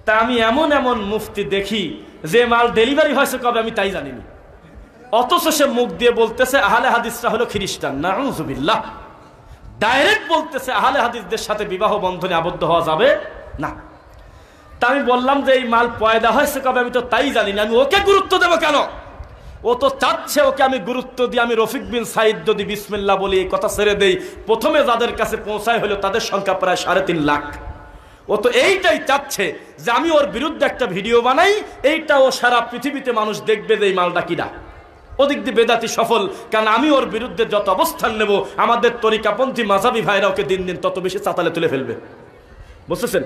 তা আমি এমন এমন মুফতি দেখি যে মাল ডেলিভারি হয়েছে কবে আমি তাই জানিনি, অথচ সে মুখ দিয়ে বলতেছে আহলে হাদিসরা হলো খ্রিস্টান। নাউযুবিল্লাহ। ডাইরেক্ট বলতেছে আহলে হাদিসদের সাথে বিবাহ বন্ধনে আবদ্ধ হওয়া যাবে না। তা আমি বললাম যে এই মাল পয়দা হয়েছে কবে আমি তো তাই জানি না, আমি ওকে গুরুত্ব দেবো কেন? ও তো চাচ্ছে ওকে আমি গুরুত্ব দিই। আমি রফিক বিন সাইদ যদি বিসমিল্লাহ বলি এই কথা ছেড়ে দেই, প্রথমে যাদের কাছে পৌঁছায় হলো তাদের সংখ্যা প্রায় 3.5 লাখ। ও তো এইটাই চাচ্ছে যে আমি ওর বিরুদ্ধে একটা ভিডিও বানাই, এইটা ও সারা পৃথিবীতে মানুষ দেখবে যে এই মালটা কিনা। ওদিক দিয়ে বেদাতি সফল, কারণ আমি ওর বিরুদ্ধে যত অবস্থান নেব আমাদের তরিকাপন্থী মাযহাবী ভাইরা ওকে দিন দিন তত বেশি চাতালে তুলে ফেলবে। বুঝতেছেন?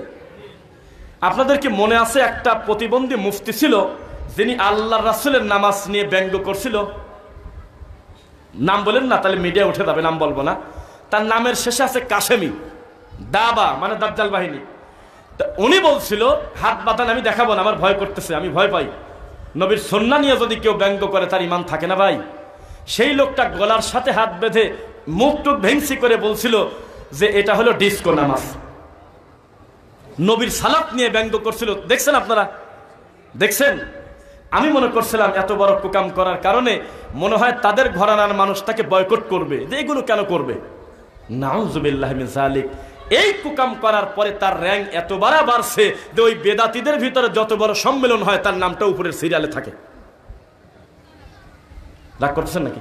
আপনাদের কি মনে আছে একটা প্রতিবন্ধী মুফতি ছিল যিনি আল্লাহর রাসূলের নামাজ নিয়ে ব্যঙ্গ করছিল? নাম বলেন না, তাহলে মিডিয়া উঠে যাবে, নাম বলবো না। তার নামের শেষে আছে কাশেমি, দাবা মানে দাজ্জাল বাহিনী। উনি বলছিল হাত বাঁধান আমি দেখাবো না, আমার ভয় করতেছে, আমি ভয় পাই। নবীর সুন্নাহ নিয়ে যদি কেউ ব্যঙ্গ করে তার ঈমান থাকে না ভাই। সেই লোকটা গলার সাথে হাত বেঁধে মুখ টুক ভেংসি করে বলছিল যে এটা হলো ডিস্কো নামাজ। নবীর সালাত নিয়ে ব্যঙ্গ করছিল। দেখছেন আপনারা? দেখছেন? আমি মনে করছিলাম এত বড় কুকাম করার কারণে মনে হয় তাদের ঘরানার মানুষ তাকে বয়কট করবে, যে এগুলো কেন করবে। নাউযুবিল্লাহি মিন যালিক। এই কুকাম করার পরে তার র্যাঙ্ক এত বাড়ছে যে ওই বেদাতীদের ভিতরে যত বড় সম্মেলন হয় তার নামটা উপরের সিরিয়ালে থাকে। রাগ করতেছেন নাকি?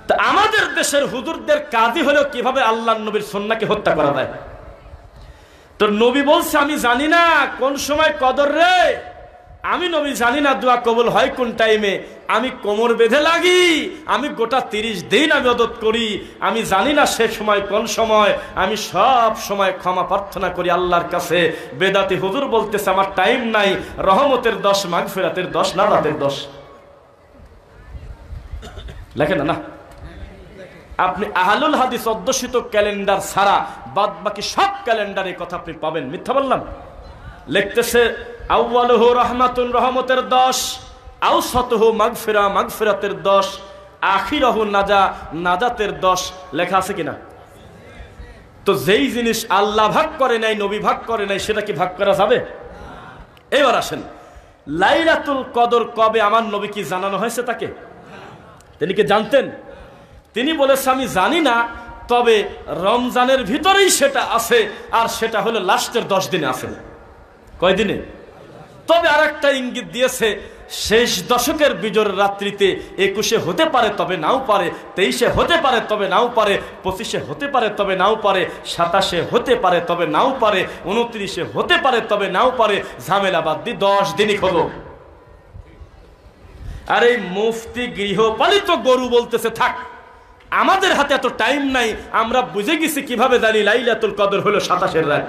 তা আমাদের দেশের হুজুরদের কাজই হলো কিভাবে আল্লাহর নবীর সুন্নাহকে হত্যা করা যায়। তো নবী বলছে আমি জানি না কোন সময় কদর রে, আমি নবী জানি না দোয়া কবুল হয় কোন টাইমে। আমি কোমর বেঁধে লাগি, আমি গোটা 30 দিন ইবাদত করি, আমি জানি না সে সময় কোন সময়। আমি সব সময় ক্ষমা প্রার্থনা করি আল্লাহর কাছে। বেদাতি হুজুর বলতেছে আমার টাইম নাই, রহমতের 10, মাগফিরাতের 10, নাজাতের 10। লেখেন না? আপনি আহলুল হাদিস অধ্যুষিত ক্যালেন্ডার ছাড়া বাদ বাকি সব ক্যালেন্ডারে কথা আপনি পাবেন। মিথ্যা বললাম? লিখতেছে আউয়ালুহু রাহমাতুন, রহমতের 10, আওসাতুহু মাগফিরা, মাগফিরাতের 10, আখিরাহু নাজা, নাজাতের 10। লেখা আছে কিনা? তো যেই জিনিস আল্লাহ ভাগ করে নাই, নবী ভাগ করে নাই, সেটা কি ভাগ করা যাবে? এবার আসেন, লাইলাতুল কদর কবে আমার নবী কি জানানো হয়েছে তাকে? তিনি কি জানতেন? তিনি বলেছে আমি জানি না, তবে রমজানের ভিতরেই সেটা আছে, আর সেটা হলো লাস্টের 10 দিনে আছে। কয় দিনে? তবে আর একটা ইঙ্গিত দিয়েছে শেষ দশকের বিজয়ের রাত্রিতে 21-এ হতে পারে তবে নাও পারে, 23-এ হতে পারে তবে নাও পারে, 25-এ হতে পারে তবে নাও পারে, 27-এ হতে পারে তবে নাও পারে, 29-এ হতে পারে তবে নাও পারে। ঝামেলা বাদ দিয়ে 10 দিনই হলো। আর এই মুফতি গৃহপালিত গরু বলতেছে থাক, আমাদের হাতে এত টাইম নাই, আমরা বুঝে গেছি কিভাবে জানি লাইলাতুল কদর হলো 27-এর রাত।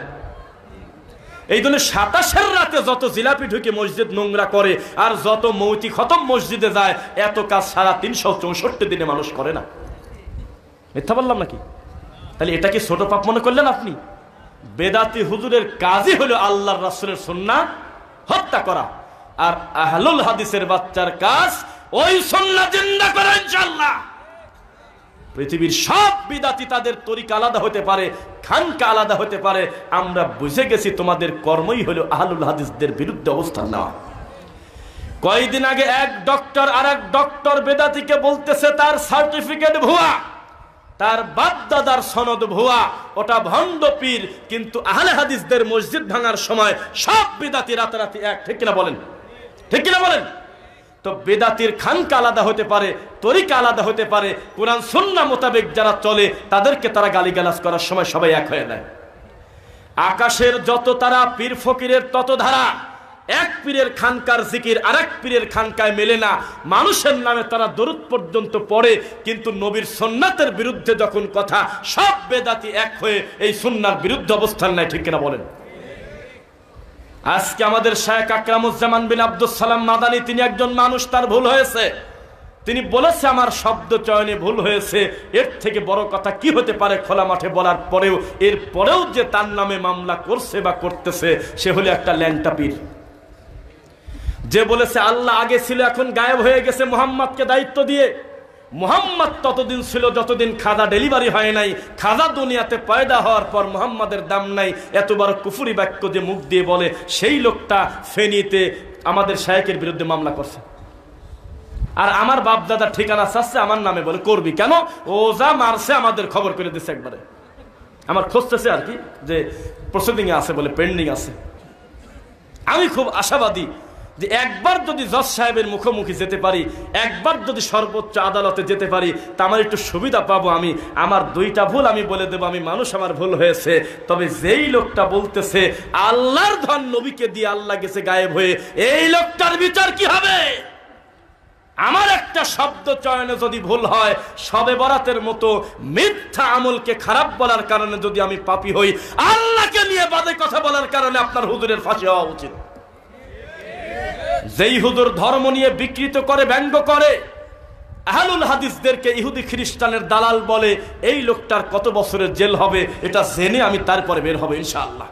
এই জন্য 27-এর রাতে যত জিলাপি ঢুকে মসজিদ নোংরা করে আর যত মৌতি খতম মসজিদে যায়, এত কাজ সারা 364 দিনে মানুষ করে না। মিথ্যা বললাম নাকি? তাহলে এটা কি ছোট পাপ মনে করলেন আপনি? বেদাতি হুজুরের কাজই হলো আল্লাহর রাসূলের সুন্নাহ হত্যা করা, আর আহলুল হাদিসের বাচ্চার কাজ ওই সুন্নাহ জিন্দা করা ইনশাআল্লাহ। পৃথিবীর সব বিদাতি তাদের তরিকা আলাদা হতে পারে, খানকা আলাদা হতে পারে, আমরা বুঝে গেছি তোমাদের কর্মই হলো আহলুল হাদিসদের বিরুদ্ধে অবস্থান নেওয়া। কয়েকদিন আগে এক ডক্টর আর এক ডক্টর বেদাতিকে বলতেছে তার সার্টিফিকেট ভুয়া, তার বাপ দাদার সনদ ভুয়া, ওটা ভণ্ড পীর। কিন্তু আহলে হাদিসদের মসজিদ ভাঙার সময় সব বেদাতি রাতারাতি এক। ঠিক কিনা বলেন? ঠিক কিনা বলেন? তো বেদাতির খানকা আলাদা হতে পারে, তরিকা আলাদা হতে পারে, কোরআন সুন্নাহ মোতাবেক যারা চলে তাদেরকে তারা গালিগালাজ করার সময় সবাই এক হয়ে যায়। আকাশের যত তারা, পীর ফকিরের তত ধারা। এক পীরের খানকার জিকির আরেক পীরের খানকায় মেলে না। মানুষের নামে তারা দরুদ পর্যন্ত পড়ে, কিন্তু নবীর সুন্নাতের বিরুদ্ধে যখন কথা, সব বেদাতি এক হয়ে এই সুন্নাহর বিরুদ্ধে অবস্থান নেয়। ঠিক কিনা বলেন? আজকে আমাদের শায়েখ আকরামুজ্জামান বিন আব্দুস সালাম মাদানী, তিনি একজন মানুষ, তার ভুল হয়েছে। তিনি বলেছে আমার শব্দ চয়নে ভুল হয়েছে। এর থেকে বড় কথা কি হতে পারে খোলা মাঠে বলার পরেও? এর পরেও যে তার নামে মামলা করছে বা করতেছে সে হলো একটা ল্যাংটা পীর, যে বলেছে আল্লাহ আগে ছিল এখন গায়েব হয়ে গেছে মুহাম্মদকে দায়িত্ব দিয়ে। মুহাম্মদ ততদিন ছিল যতদিন খাজা ডেলিভারি হয় নাই। খাজা দুনিয়াতে পয়দা হওয়ার পর মুহাম্মাদের দাম নাই। এত বড় কুফরি বাক্য যে মুখ দিয়ে বলে, সেই লোকটা ফেনীতে আমাদের শায়েখের বিরুদ্ধে মামলা করছে। আর আমার বাপ দাদার ঠিকানা চাচ্ছে আমার নামে, বলে করবি কেন? ও যা মারছে আমাদের খবর করে দিচ্ছে একবারে। আমার খুঁজতেছে আর কি, যে প্রসিডিং এ আছে, বলে পেন্ডিং আছে। আমি খুব আশাবাদী যে একবার যদি জজ সাহেবের মুখোমুখি যেতে পারি, একবার যদি সর্বোচ্চ আদালতে যেতে পারি, তা আমার একটু সুবিধা পাবো। আমি আমার দুইটা ভুল আমি বলে দেবো, আমি মানুষ, আমার ভুল হয়েছে। তবে যেই লোকটা বলতেছে আল্লাহর ধন নবীকে দিয়ে আল্লাহ গেছে গায়েব হয়ে, এই লোকটার বিচার কি হবে? আমার একটা শব্দ চয়নে যদি ভুল হয়, শবে বরাতের মতো মিথ্যা আমলকে খারাপ বলার কারণে যদি আমি পাপী হই, আল্লাহকে নিয়ে বাজে কথা বলার কারণে আপনার হুজুরের ফাঁসি হওয়া উচিত। যেই হুজুর ধর্ম নিয়ে বিকৃত করে, ব্যঙ্গ করে, আহলুল হাদিসদেরকে ইহুদি খ্রিস্টানের দালাল বলে, এই লোকটার কত বছরের জেল হবে এটা জেনে আমি তারপরে বের হবে ইনশাআল্লাহ।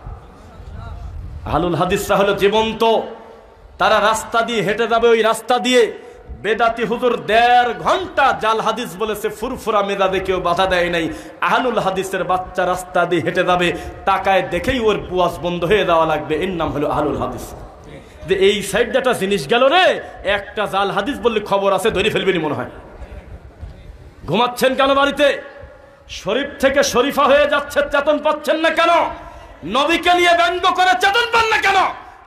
আহলুল হাদিসরা হলো জীবন্ত, তারা রাস্তা দিয়ে হেঁটে যাবে, ওই রাস্তা দিয়ে বেদাতি হুজুর 1.5 ঘন্টা জাল হাদিস বলেছে, ফুরফুরা মেজাজে কেউ বাধা দেয় নাই। আহলুল হাদিসের বাচ্চা রাস্তা দিয়ে হেঁটে যাবে, তাকায় দেখেই ওর বুয়াজ বন্ধ হয়ে যাওয়া লাগবে, এর নাম হলো আহলুল হাদিস। যে এই সাইডটা জিনিস গেল রে, একটা জাল হাদিস বললে খবর আছে, ধরে ফেলবেনি মনে হয়। ঘুমাচ্ছেন কেন বাড়িতে? শরীফ থেকে শরীফা হয়ে যাচ্ছে, চেতন পাচ্ছেন না কেন? নবীকে নিয়ে ব্যঙ্গ করে চেতন পান না কেন?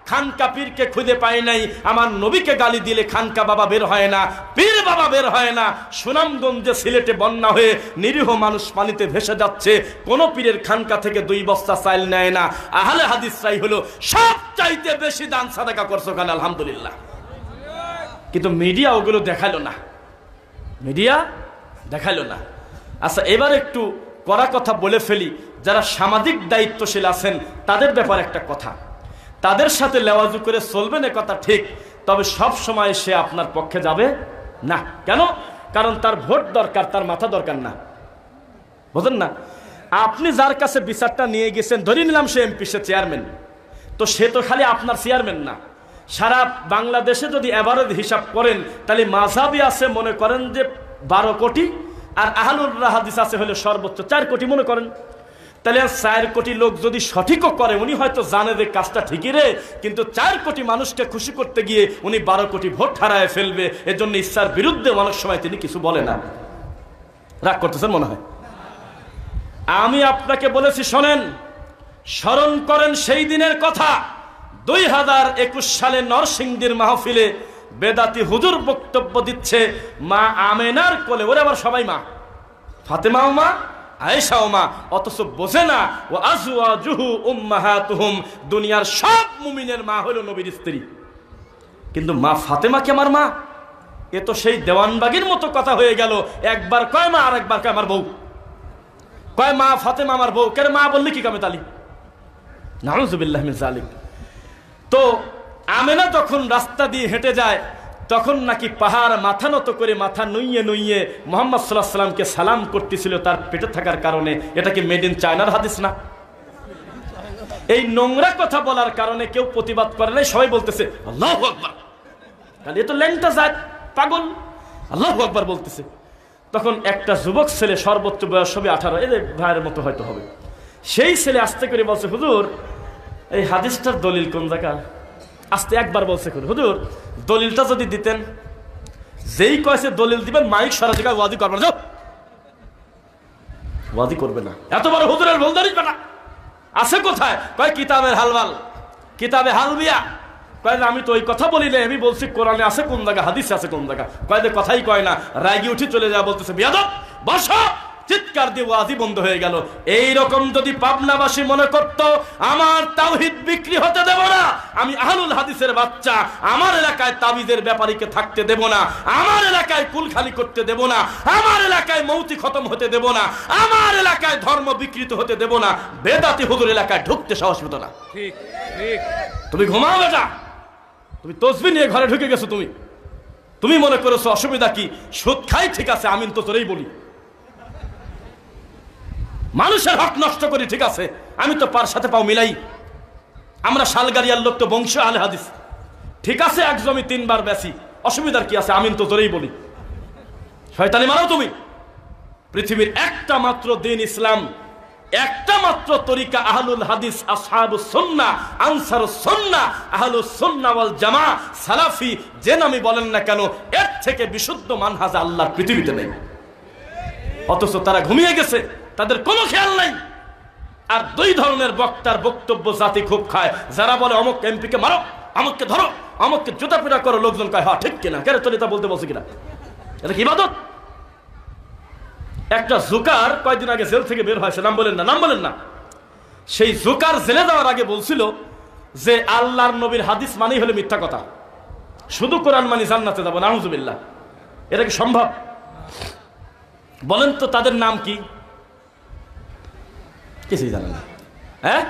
খানকা পীরকে খুঁজে পাই নাই, আমার নবীকে গালি দিলে খানকা বাবা বের হয় না, পীর বাবা বের হয় না। সুনামগঞ্জে সিলেটে বন্যা হয়ে নিরীহ মানুষ পানিতে ভেসে যাচ্ছে, কোন পীরের খানকা থেকে 2 বস্তা চাল নেয় না। আহলে হাদিসরাই হলো সব চাইতে বেশি দান সাদাকা করছো কেন? আলহামদুলিল্লাহ। কিন্তু মিডিয়া ওগুলো দেখালো না, মিডিয়া দেখালো না। আচ্ছা, এবার একটু কড়া কথা বলে ফেলি। যারা সামাজিক দায়িত্বশীল আছেন তাদের ব্যাপারে একটা কথা, তাদের সাথে লেওয়াজু করে চলবেন, কথা ঠিক, তবে সব সময় সে আপনার পক্ষে যাবে না। কেন? কারণ তার ভোট দরকার, তার মাথা দরকার না। বুঝলেন না? আপনি যার কাছে বিচারটা নিয়ে গেছেন, ধরে নিলাম সে এমপি, সে চেয়ারম্যান, তো সে তো খালি আপনার চেয়ারম্যান না। সারা বাংলাদেশে যদি এভারেজ হিসাব করেন, তাহলে মাযহাবি আছে মনে করেন যে 12 কোটি, আর আহলুল হাদিস আছে হলো সর্বোচ্চ 4 কোটি মনে করেন। তাহলে 4 কোটি লোক যদি সঠিকও করে, উনি হয়তো জানে যে কাজটা ঠিকই রে, কিন্তু 4 কোটি মানুষকে খুশি করতে গিয়ে উনি 12 কোটি ভোট হারায় ফেলবে। এজন্য ইচ্ছার বিরুদ্ধে অনেক সময় তিনি কিছু বলে না। রাগ করতেছেন মনে হয়। আমি আপনাকে বলেছি, শোনেন, স্মরণ করেন সেই দিনের কথা। 2021 সালে নরসিংদীর মাহফিলে বেদাতি হুজুর বক্তব্য দিচ্ছে, মা আমেনার কোলে, ওরে আবার সবাই মা, ফাতেমাও মা, আয়েশাও মা, অথচ বোঝে না ও আজওয়াজুহু উম্মাহাতুহুম, দুনিয়ার সব মুমিনের মা হলো নবীর স্ত্রী, কিন্তু মা ফাতেমা কি আমার মা? এ তো সেই দেওয়ানবাগির মতো কথা হয়ে গেল। একবার কয় মা, আর একবার কয় আমার বউ, কয় মা ফাতেমা আমার বউ। কেন মা বললে কি কামে তালি? নাউযুবিল্লাহ মিন যালিক। তো আমেনা যখন রাস্তা দিয়ে হেঁটে যায়, তখন নাকি পাহাড় মাথা নত করে, মাথা নুইয়ে নুইয়ে মুহাম্মদ সাল্লাল্লাহু আলাইহি সাল্লামকে সালাম করতেছিল তার পেটে থাকার কারণে। এটা কি মেড ইন চায়নার হাদিস না? এই নোংরা কথা বলার কারণে কেউ প্রতিবাদ করে নাই, সবাই বলতেছে আল্লাহু আকবার। তাহলে এ তো ল্যাংটা জাত, পাগল, আল্লাহু আকবার বলতেছে। তখন একটা যুবক ছেলে, সর্বোচ্চ বয়স হবে 18, এদের ভাইয়ের মতো হয়তো হবে, সেই ছেলে আস্তে করে বলছে, হুজুর এই হাদিসটার দলিল কোন জায়গা? আস্তে একবার বলছে, হুজুর দলিলটা যদি দিতেন। যেই কয়েছে দলিল দিবেন, মাইক সারা জায়গায় ওয়াজি করবে না, ওয়াজি করবে না। এত বড় হুজুরের ভুল ধরিস না। আছে কোথায়? কয় কিতাবের হালওয়াল, কিতাবে হালবিয়া। কয় আমি তো ওই কথা বলি না, আমি বলছি কোরআনে আছে কোন জায়গা, হাদিসে আছে কোন জায়গা। কয় যে কথাই কয় না, রাগি উঠে চলে যাওয়া, বলতেছে বিয়াদব বসো, চিৎকার দিয়ে ওয়াজি বন্ধ হয়ে গেল। এই রকম যদি পাবনাবাসী মনে করত আমার তাওহীদ বিক্রি হতে দেব না, আমি আহলুল হাদিসের বাচ্চা, আমার এলাকায় তাবিজের ব্যাপারীকে থাকতে দেব না, আমার এলাকায় কুল খালি করতে দেব না, আমার এলাকায় মৌতি খতম হতে দেব না, আমার এলাকায় ধর্ম বিকৃত হতে দেব না, বেদাতি হুজুর এলাকায় ঢুকতে সাহস হতো না। ঠিক ঠিক। তুমি ঘুমাও বেটা, তুমি তসবিহ নিয়ে ঘরে ঢুকে গেছো, তুমি মনে করেছো অসুবিধা কি? সুদ খাই, ঠিক আছে, আমিন তো তোরেই বলি। মানুষের হক নষ্ট করি, ঠিক আছে, আমি তো পার সাথে পাও মিলাই। আমরা শালগারিয়ার লোক, তো বংশ আলে হাদিস, ঠিক আছে, এক জমি 3 বার বেশি, অসুবিধার কি আছে? আমিন তো তোরেই বলি। শয়তানি মানো তুমি। পৃথিবীর একটা মাত্র দিন ইসলাম, একটা মাত্র তরিকা আহলুল হাদিস, আসহাবুস সুন্নাহ, আনসারুস সুন্নাহ, আহলুস সুন্নাহ ওয়াল জামা, সালাফি যে নামই বলেন না কেন, এর থেকে বিশুদ্ধ মানহাজ আল্লাহর পৃথিবীতে নেই। অথচ তারা ঘুমিয়ে গেছে, তাদের কোনো খেয়াল নাই। আর দুই ধরনের বক্তার বক্তব্য জাতি খুব খায়, যারা বলে অমুক এমপিকে মারো, অমুককে ধরো, অমুককে জুতা পিটা করো, লোকজন কয় হ্যাঁ ঠিক কিনা, কেন তোর এটা বলতে বলছে কিনা, এটা কি ইবাদত? একটা জুকার কয়েকদিন আগে জেল থেকে বের হয়েছে, নাম বলেন না, নাম বলেন না। সেই জুকার জেলে যাওয়ার আগে বলছিল যে আল্লাহর নবীর হাদিস মানেই হলো মিথ্যা কথা, শুধু কোরআন মানি জান্নাতে যাবো, নাউজুবিল্লাহ। এটা কি সম্ভব? বলেন তো তাদের নাম কি? কিছুই জানে না। হ্যাঁ,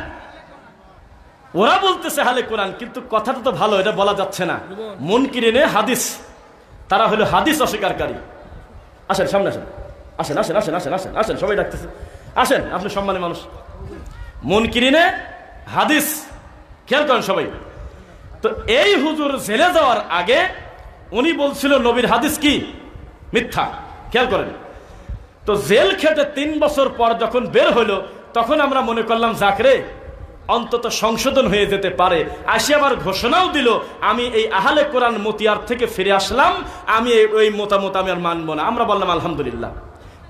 ওরা বলতেছে হালে কোরআন, কিন্তু কথাটা তো ভালো, এটা বলা যাচ্ছে না। মুনকিরিনে হাদিস, তারা হলো হাদিস অস্বীকারী। আসেন সামনে আসেন, আসেন আসেন আসেন আসেন আসেন আসেন, সবাই ডাকতেছে, আসেন, আপনি সম্মানী মানুষ। মুনকিরিনে হাদিস, খেয়াল করেন সবাই। তো এই হুজুর জেলে যাওয়ার আগে উনি বলছিল নবীর হাদিস কি মিথ্যা, খেয়াল করেন। তো জেল খেটে 3 বছর পর যখন বের হলো, তখন আমরা মনে করলাম যাকরে অন্তত সংশোধন হয়ে যেতে পারে। আসি আবার ঘোষণাও দিল, আমি এই আহলে কোরআন মতিয়ার থেকে ফিরে আসলাম, আমি ওই মতামত আমি আর মানবো না। আমরা বললাম আলহামদুলিল্লাহ।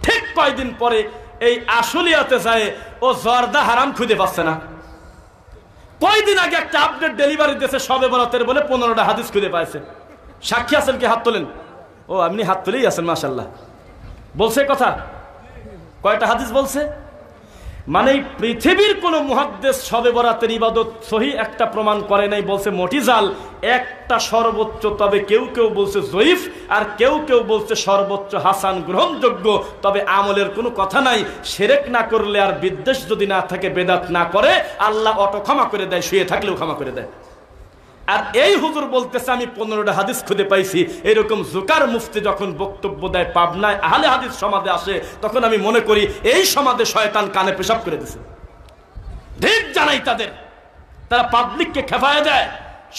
ঠিক কয়েকদিন পরে এই আশুলিয়াতে যায়, ও জর্দা হারাম খুঁজে পাচ্ছে না। কয়দিন আগে একটা আপডেট ডেলিভারি দিয়েছে সবে বরাতের বলে 15টা হাদিস খুঁজে পাইছে। সাক্ষী আছেন কি? হাত তোলেন। ও আপনি হাত তুলেই আছেন, মাশাআল্লাহ। বলছে কথা, কয়টা হাদিস বলছে? মানে পৃথিবীর কোন মুহাদ্দিস শবে বরাতের ইবাদত সহি একটা প্রমাণ করে নাই, বলছে মটিজাল একটা সর্বোচ্চ, তবে কেউ কেউ বলছে জয়ীফ, আর কেউ কেউ বলছে সর্বোচ্চ হাসান, গ্রহণযোগ্য। তবে আমলের কোনো কথা নাই, শিরক না করলে আর বিদ্বেষ যদি না থাকে, বেদাত না করে, আল্লাহ অটো ক্ষমা করে দেয়, শুয়ে থাকলেও ক্ষমা করে দেয়। আর এই হুজুর বলতেছে আমি 15টা হাদিস খুঁজে পাইছি। এরকম জুকার মুফতি যখন বক্তব্য দেয় পাবনায় আহলে হাদিস সমাজে আসে, তখন আমি মনে করি এই সমাজে শয়তান কানে পেশাব করে দিছে। ঠিক জানাই তাদের, তারা পাবলিককে খেপায় দেয়,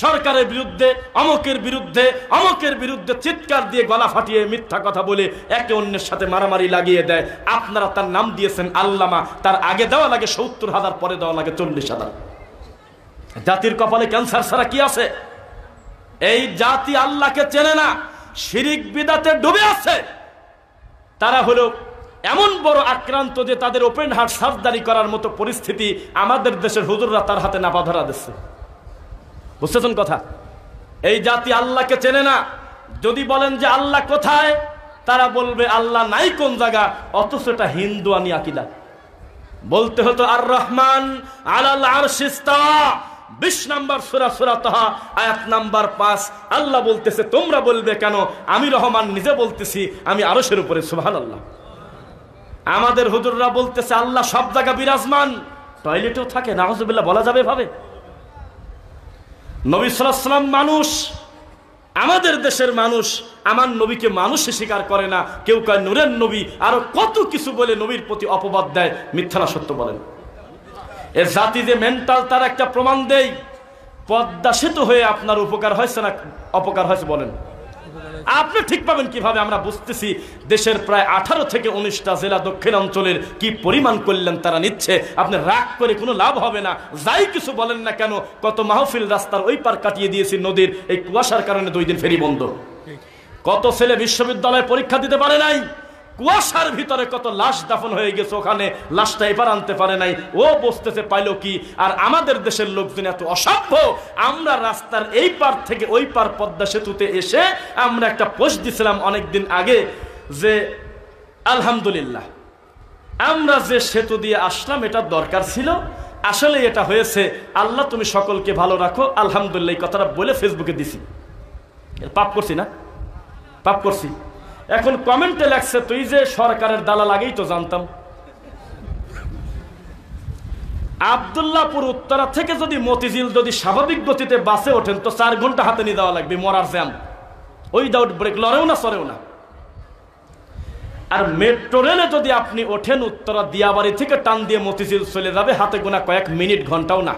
সরকারের বিরুদ্ধে, অমকের বিরুদ্ধে, অমকের বিরুদ্ধে চিৎকার দিয়ে গলা ফাটিয়ে মিথ্যা কথা বলে একে অন্যের সাথে মারামারি লাগিয়ে দেয়। আপনারা তার নাম দিয়েছেন আল্লামা, তার আগে দেওয়া লাগে 70,000, পরে দেওয়া লাগে 40,000। জাতির কপালে ক্যান্সার ছাড়া কি আছে? এই জাতি আল্লাহকে চেনে না, শিরিক বিদাতে ডুবে আছে। তারা হলো এমন বড় আক্রান্ত যে তাদের ওপেন হার্ট সার্জারি করার মতো পরিস্থিতি আমাদের দেশের হুজুররা তার হাতে নাপা ধরা দিচ্ছে। বুঝতেছেন কথা? এই জাতি আল্লাহকে চেনে না। যদি বলেন যে আল্লাহ কোথায়, তারা বলবে আল্লাহ নাই কোন জায়গা, অথচ এটা হিন্দুয়ানি আকীদা। বলতে হতো আর রহমান আলাল আরশি ইস্তাওয়া, 20 নম্বর সূরা, সূরা তাহা, আয়াত নাম্বার 5। আল্লাহ বলতেছে তোমরা বলবে কেন? আমি রহমান নিজে বলতেছি আমি আরশের উপরে, সুবহানাল্লাহ। আমাদের হুজুররা বলতেছে আল্লাহ সব জায়গা বিরাজমান, টয়লেটেও থাকে, নাউজুবিল্লাহ বলা যাবে ভাবে? নবী সাল্লাল্লাহু আলাইহি ওয়াসাল্লাম মানুষ, আমাদের দেশের মানুষ আমার নবীকে মানুষে স্বীকার করে না। কেউ কয় নূরের নবী, আরো কত কিছু বলে নবীর প্রতি অপবাদ দেয়, মিথ্যা না সত্য বলেন। এ জাতি যে মেন্টাল, তার একটা প্রমাণ দেই। পদ্মা সেতু হয়ে আপনার উপকার হয়েছে না অপকার হয়েছে বলেন? আপনি ঠিক পাবেন কিভাবে? আমরা বুঝতেছি দেশের প্রায় 18 থেকে 19টা জেলা দক্ষিণাঞ্চলের কি পরিমাণ কল্যাণ তারা নিচ্ছে। আপনি রাগ করে কোনো লাভ হবে না, যাই কিছু বলেন না কেন। কত মাহফিল রাস্তার ওই পার কাটিয়ে দিয়েছি নদীর এই কুয়াশার কারণে, 2 দিন ফেরি বন্ধ। কত ছেলে বিশ্ববিদ্যালয়ে পরীক্ষা দিতে পারে নাই, কুয়াশার ভিতরে কত লাশ দাফন হয়ে গেছে, ওখানে লাশটা এবার আনতে পারে নাই, ও বসতেছে পাইল কি? আর আমাদের দেশের লোকজন এত অসভ্য, আমরা রাস্তার এই পার থেকে ওই পার পদ্মা সেতুতে এসে আমরা একটা পোস্ট দিছিলাম অনেকদিন আগে যে আলহামদুলিল্লাহ আমরা যে সেতু দিয়ে আসলাম এটা দরকার ছিল, আসলে এটা হয়েছে, আল্লাহ তুমি সকলকে ভালো রাখো, আলহামদুলিল্লাহ। এই কথাটা বলে ফেসবুকে দিছি। পাপ করছি না? পাপ করছি। এখন কমেন্টে লাগছে তুই যে সরকারের দালাল, আগেই তো জানতাম। আব্দুল্লাহপুর উত্তরা থেকে যদি মতিঝিল যদি স্বাভাবিক গতিতে বাসে ওঠেন তো 4 ঘন্টা হাতে নিয়ে দেওয়া লাগবে, মরার জ্যাম, উইদাউট ব্রেক, লড়েও না সরেও না। আর মেট্রো রেলে যদি আপনি ওঠেন, উত্তরা দিয়াবাড়ি থেকে টান দিয়ে মতিঝিল চলে যাবে, হাতে গোনা কয়েক মিনিট, ঘন্টাও না।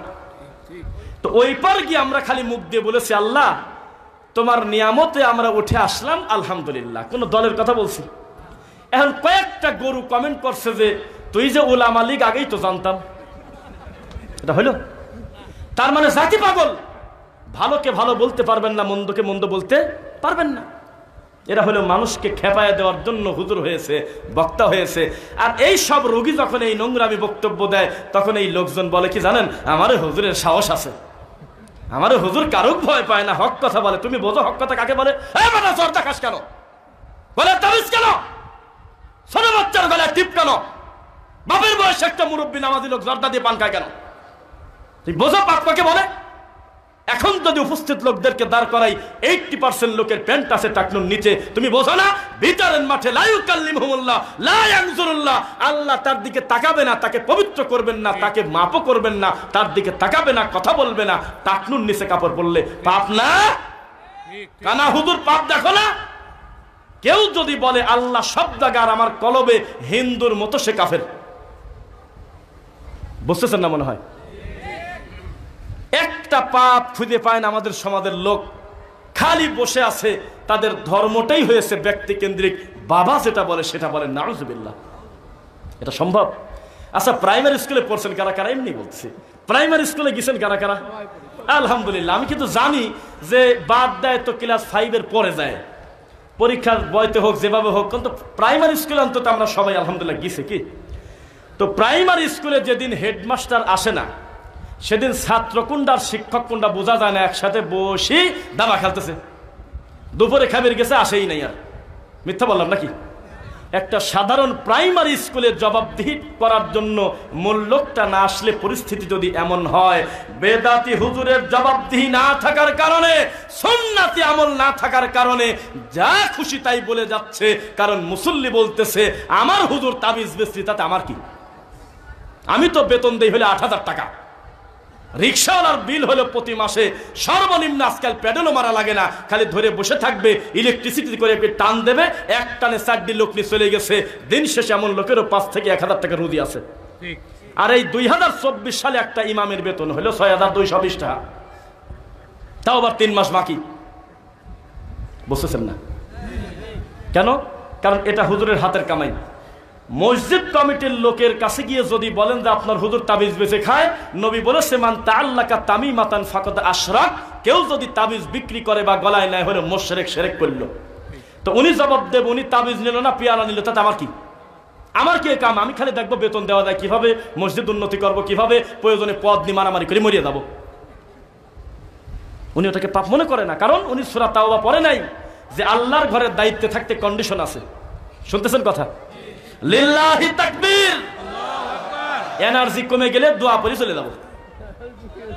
তো ওই পার গিয়ে আমরা খালি মুখ দিয়ে বলেছি আল্লাহ তোমার নিয়ামতে আমরা উঠে আসলাম, আলহামদুলিল্লাহ। কোন দলের কথা বলছি? এখন কয়েকটা গরু কমেন্ট করছে যে তুই যে উলামা লীগ আগেই তো জানতাম। এটা হইল? তার মানে জাতি পাগল, ভালোকে ভালো বলতে পারবেন না, মন্দকে মন্দ বলতে পারবেন না। এরা হলো মানুষকে খেপায় দেওয়ার জন্য হুজুর হয়েছে, বক্তা হয়েছে। আর এই সব রোগী যখন এই নোংরামি বক্তব্য দেয়, তখন এই লোকজন বলে কি জানেন, আমারও হুজুরের সাহস আছে, আমারও হুজুর কারুক ভয় পায় না, হক কথা বলে। তুমি বোঝো হক কথা কাকে বলে? জর্দা খাস কেন, বলে তাবিজ কেন, ছোট বাচ্চার গলায় টিপ কেন, বাপের বয়সে একটা মুরব্বী নামাজি লোক জর্দা দিয়ে পান খায় কেন? তুই বোঝো পাপ কাকে বলে? এখন যদি উপস্থিত লোকদেরকে দাঁড় করাই 80% লোকের প্যান্ট আছে টাকনুর নিচে, তুমি বোঝো না বিচারের মাঠে লা ইউকাল্লিমুহুল্লাহ লা ইয়ানজুরুল্লাহ, আল্লাহ তার দিকে তাকাবে না, তাকে পবিত্র করবেন না, তাকে মাপও করবেন না, তার দিকে তাকাবে না, কথা বলবে না। টাকনুর নিচে কাপড় পরলে পাপ না? কানা হুজুর পাপ দেখো না? কেউ যদি বলে আল্লাহ শব্দাগার আমার কলবে, হিন্দুর মতো সে কাফের। বুঝতেছেন না মনে হয়? একটা পাপ খুঁজে পায় না আমাদের সমাজের লোক, খালি বসে আছে, তাদের ধর্মটাই হয়েছে ব্যক্তি কেন্দ্রিক। বাবা যেটা বলে সেটা বলে, নাউজুবিল্লাহ। এটা সম্ভব? আচ্ছা, প্রাইমারি স্কুলে পড়ছেন কারা কারা? এমনি বলছি, প্রাইমারি স্কুলে গেছেন কারা কারা? আলহামদুলিল্লাহ। আমি কিন্তু জানি যে বাদ দেয় তো ক্লাস 5-এর পরে যায়, পরীক্ষার বইতে হোক যেভাবে হোক, কিন্তু প্রাইমারি স্কুলে অন্তত আমরা সবাই আলহামদুলিল্লাহ গেছি। কি তো প্রাইমারি স্কুলে যেদিন হেডমাস্টার আসে না, সেদিন ছাত্র কোনটা আর শিক্ষক কোনটা বোঝা যায় না, একসাথে বসে দাবা খেলতেছে। দুপুরে খাবার গেছে, আসেই নাই। আর মিথ্যা বললাম নাকি? একটা সাধারণ প্রাইমারি স্কুলের জবাবদিহি করার জন্য মূল লোকটা না আসলে, পরিস্থিতি যদি এমন হয়, বেদাতি হুজুরের জবাবদিহি না থাকার কারণে, সুন্নাতি আমল না থাকার কারণে যা খুশি তাই বলে যাচ্ছে। কারণ মুসল্লি বলতেছে আমার হুজুর তাবিজ বেচি, তাতে আমার কি? আমি তো বেতন দেই হলে 8,000 টাকা, রিক্সাওয়ালার বিল হলো প্রতি মাসে সর্বনিম্ন, আজকাল প্যাডেলও মারা লাগে না, খালি ধরে বসে থাকবে, ইলেকট্রিসিটি করে টান দেবে, এক টানে 4 লোক নিয়ে চলে গেছে। দিন শেষে এমন লোকেরও 5 থেকে 1,000 টাকা রুজি আছে। আর এই 2024 সালে একটা ইমামের বেতন হলো 6,220 টাকা, তাও আবার 3 মাস বাকি। বুঝতেছেন না কেন? কারণ এটা হুজুরের হাতের কামাই। মসজিদ কমিটির লোকের কাছে গিয়ে যদি বলেন যে আপনার হুজুর তাবিজ বেচে খায়, নবী বলেছে মান তাআল্লাকা তামিমাতান ফাকাদ আশরাক, কেউ যদি তাবিজ বিক্রি করে বা গলায় নেয় হলো মুশরিক, শিরক করল। তো উনি জবাব দেব, উনি তাবিজ নিল না পেয়ারা নিল, তাতে আমার কি? আমার কি কাম? আমি খালি দেখবো বেতন দেওয়া যায় কিভাবে, মসজিদ উন্নতি করবো কিভাবে, প্রয়োজনে পদ নিয়ে মারামারি করে মরিয়ে যাবো। উনি ওটাকে পাপ মনে করে না, কারণ উনি সূরা তাওবা পড়ে নাই যে আল্লাহর ঘরের দায়িত্বে থাকতে কন্ডিশন আছে। শুনতেছেন কথা? লিল্লাহি তাকবীর। এনার্জি কমে গেলে দোয়া পড়ে চলে যাব।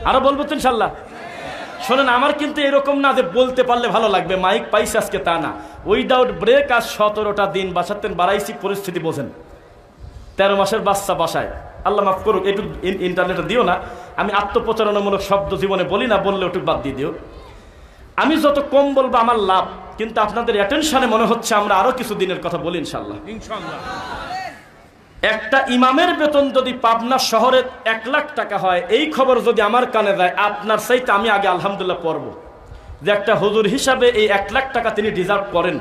আরো বলবো তো ইনশাআল্লাহ। শোনেন, আমার কিন্তু এরকম না যে বলতে পারলে ভালো লাগবে, মাইক পাইছে আজকে, তা না। উইদাউট ব্রেক আজ 17টা দিন বাসাতেন বাড়াইছি, পরিস্থিতি বোঝেন। 13 মাসের বাচ্চা বাসায়, আল্লাহ মাফ করুক, একটু ইন্টারনেটে দিও না। আমি আত্মপ্রচারণামূলক শব্দ জীবনে বলি না, বললে একটু বাদ দিয়ে দিও। আমি যত কম বলবো আমার লাভ, কিন্তু আপনাদের অ্যাটেনশনে মনে হচ্ছে আমরা আরো কিছু দিনের কথা বলি ইনশাআল্লাহ। একটা ইমামের বেতন যদি পাবনা শহরে 1 লাখ টাকা হয়, এই খবর যদি আমার কানে যায়, আপনার চাইতে আমি আগে আলহামদুলিল্লাহ পড়ব যে একটা হুজুর হিসাবে এই 1 লাখ টাকা তিনি ডিজার্ভ করেন।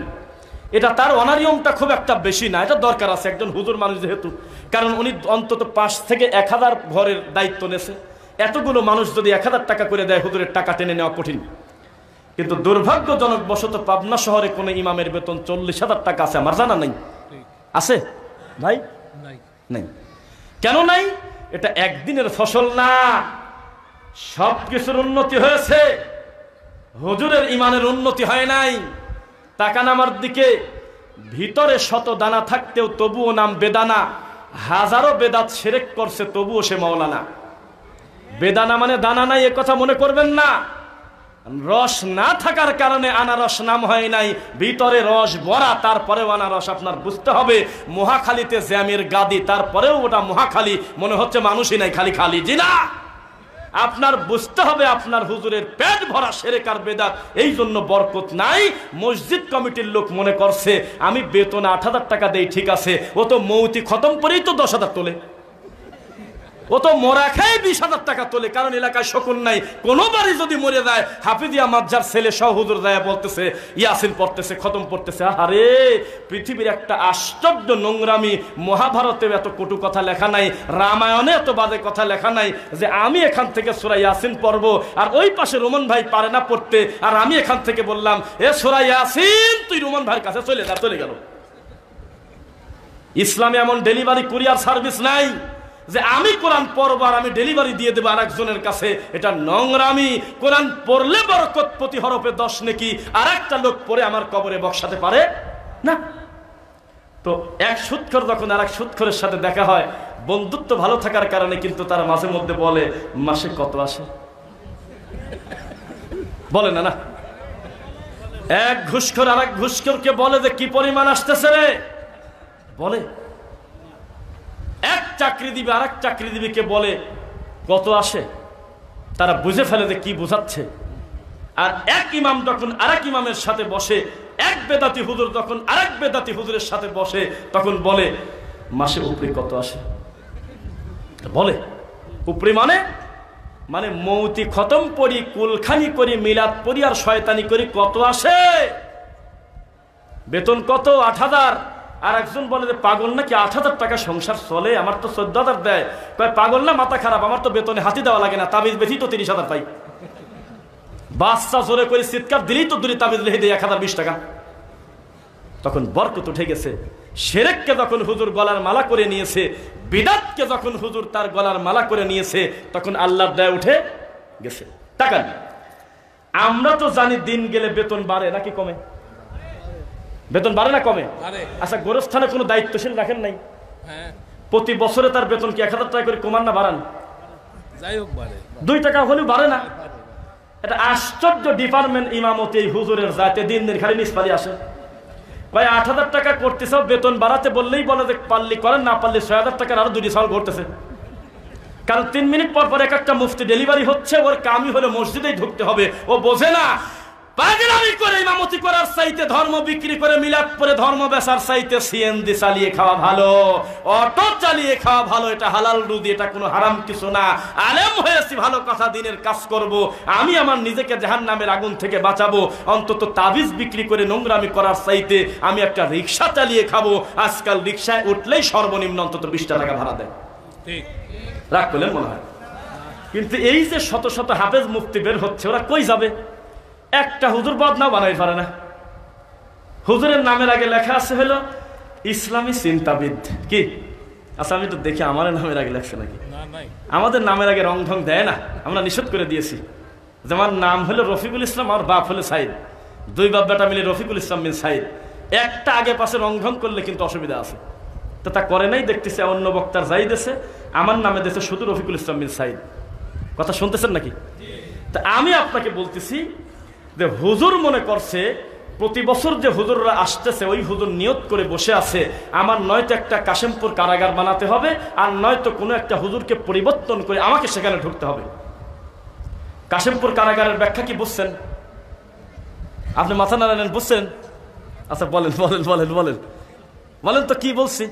এটা তার অনারিয়মটা খুব একটা বেশি না, এটা দরকার আছে একজন হুজুর মানুষ যেহেতু। কারণ উনি অন্তত 5 থেকে 1000 ঘরের দায়িত্ব নেছে। এতগুলো মানুষ যদি 1000 টাকা করে দেয়, হুজুরের টাকা টেনে নেওয়া কঠিন। কিন্তু দুর্ভাগ্যজনক বশত পাবনা শহরে কোন ইমামের বেতন 40,000 টাকা আছে আমার জানা নাই। আছে ভাই? নাই। কেন নাই? এটা একদিনের ফসল না, সবকিছুর উন্নতি হয়েছে, হুজুরের ইমানের উন্নতি হয় নাই। তাকান আমার দিকে, ভিতরে শত দানা থাকতেও তবুও নাম বেদানা, হাজারো বেদাত শিরক করছে তবুও সে মাওলানা। বেদানা মানে দানা নাই, এ কথা মনে করবেন না। রস না থাকার কারণে আনারস নাম হয় নাই, ভিতরে রস ভরা, তারপরেও আনারস। আপনার বুঝতে হবে, মহাখালীতে জ্যামের গাদি, তারপরেও ওটা মহাখালী, মনে হচ্ছে মানুষই নাই, খালি খালি। জি না, আপনার বুঝতে হবে আপনার হুজুরের পেট ভরা শিরক আর বেদাত, এই জন্য বরকত নাই। মসজিদ কমিটির লোক মনে করছে আমি বেতন 8,000 টাকা দেই, ঠিক আছে, ও তো মৌতি খতম করেই তো 10,000 তোলে। ও তো মরা খাই 20,000 টাকা তোলে, কারণ এলাকায় শকুন নাই। কোনো বাড়ি যদি মরে যায়, হাফিজিয়া মাদ্রাসার ছেলে সহ হুজুর যায় বলতেছে, ইয়াসিন পড়তেছে, খতম পড়তেছে। আরে পৃথিবীর একটা আশ্চর্য নোংরামি, মহাভারতে এত কটু কথা লেখা নাই, রামায়ণে এত বাজে কথা লেখা নাই যে আমি এখান থেকে সূরা ইয়াসিন পড়বো, আর ওই পাশে রোমান ভাই পারে না পড়তে, আর আমি এখান থেকে বললাম এ সূরা ইয়াসিন তুই রোমান ভাইয়ের কাছে চলে যা, চলে গেল। ইসলামে এমন ডেলিভারি কুরিয়ার সার্ভিস নাই যে আমি কোরআন পড়ব আর আমি ডেলিভারি দিয়ে দেবো আরেকজনের কাছে। এটা নোংরামি। কোরআন পড়লে বরকত, প্রতি হরফে 10 নেকি, আর একটা লোক পড়ে আমার কবরে বসাতে পারে না। তো এক সুদখোর যখন আর এক সুদখোরের সাথে দেখা হয়, বন্ধুত্ব ভালো থাকার কারণে কিন্তু তারা মাঝে মধ্যে বলে মাসে কত আসে, বলে না? না, এক ঘুষখোর আর এক ঘুষখোরকে বলে যে কি পরিমাণ আসতেছে রে, বলে। এক চাকরিজীবী আর এক চাকরিজীবীকে বলে কত আসে, তারা বুঝে ফেলে যে কি বোঝাচ্ছে। আর এক ইমাম যখন আর এক ইমামের সাথে বসে, এক বেদাতি হুজুর যখন আর এক বেদাতি হুজুরের সাথে বসে, তখন বলে মাসে উপরি কত আসে, বলে। উপরি মানে মানে মৌতি খতম পড়ি, কুলখানি করি, মিলাদ পড়ি আর শয়তানি করি, কত আসে, বেতন কত? 8,000। আর একজন বলে যে পাগল নাকি, 8,000 টাকা সংসার চলে, আমার তো 14,000 দেয়। কয় পাগল না মাথা খারাপ, আমার তো বেতনে হাতি দেওয়া লাগে না, তাবিজ বেশি তো 30,000 পাই। বাচ্চা জোরে করে চিৎকার দিলেই তো দূরে তাবিজ লিখে দেয় 1,020 টাকা। তখন বরকত উঠে গেছে। শিরককে যখন হুজুর গলার মালা করে নিয়েছে, বিদআতকে যখন হুজুর তার গলার মালা করে নিয়েছে, তখন আল্লাহর দয়া উঠে গেছে। তাকান, আমরা তো জানি দিন গেলে বেতন বাড়ে নাকি কমে? বেতন বাড়ে না কমে? আচ্ছা, গোরস্থানে কোনো দায়িত্বশীল রাখেন নাই? প্রতি বছরে তার বেতন কি 1,000 টাকা করে কমান না বাড়ান? 2 টাকা হলেও বাড়ে না? এটা আশ্চর্য ডিপার্টমেন্ট ইমামতি এই হুজুরের, যাতে দিন দিন খালি নিষ্পালি আসে। ভাই 8,000 টাকা করতেছে, বেতন বাড়াতে বললেই বলে যে পারলি করেন, না পারলে 6,000 টাকার আরো 2 সাল ঘটতেছে। কারণ 3 মিনিট পর পর একটা মুফতি ডেলিভারি হচ্ছে, ওর কামই হলো মসজিদেই ঢুকতে হবে। ও বোঝে না পাগলামি করে ইমামতি করার চাইতে, ধর্ম বিক্রি করে মিলাদ পরে ধর্ম বেচার চাইতে সিএনজি চালিয়ে খাওয়া ভালো, অটো চালিয়ে খাওয়া ভালো। এটা হালাল রুজি, এটা কোনো হারাম কিছু না। আলেম হয়েছি ভালো কথা, দিনের কাজ করব, আমি আমার নিজেকে জাহান্নামের আগুন থেকে বাঁচাবো। অন্তত তাবিজ বিক্রি করে নোংরামি করার চাইতে আমি একটা রিক্সা চালিয়ে খাবো। আজকাল রিক্সায় উঠলেই সর্বনিম্ন অন্তত 20 টাকা ভাড়া দেয়। ঠিক রাগ করলেন মনে হয়। কিন্তু এই যে শত শত হাফেজ মুফতি বের হচ্ছে, ওরা কই যাবে? একটা হুজুর বদনাম বানাই পারে না। হুজুরের নামের আগে লেখা আছে হলো ইসলামী চিন্তাবিদ। কি? আচ্ছা, আমি তো দেখি আমার নামের আগে লেখছে নাকি? আমাদের নামের আগে রং ঢং দেয় না, আমরা নিষেধ করে দিয়েছি। যেমন নাম হলো রফিকুল ইসলাম, আর বাপ হলো সাইদ, 2 বাপ বেটা মিলে রফিকুল ইসলাম বিন সাইদ। একটা আগে পাশে রং ঢং করলে কিন্তু অসুবিধা আছে। তো তা করে নাই, দেখতেছে অন্য বক্তার যাই দেশে, আমার নামে দেশে শুধু রফিকুল ইসলাম বিন সাইদ। কথা শুনতেছেন নাকি? তা আমি আপনাকে বলতেছি যে হুজুর মনে করছে প্রতি বছর যে হুজুররা আসতেছে, ওই হুজুর নিয়ত করে বসে আছে আমার নয়তো একটা কাশেমপুর কারাগার বানাতে হবে, আর নয়তো কোনো একটা হুজুরকে পরিবর্তন করে আমাকে সেখানে ঢুকতে হবে। কাশেমপুর কারাগারের ব্যাখ্যা কি বুঝছেন? আপনি মাথা নাড়ালেন, বুঝছেন? আচ্ছা বলেন বলেন বলেন বলেন বলেন তো কি বলছি?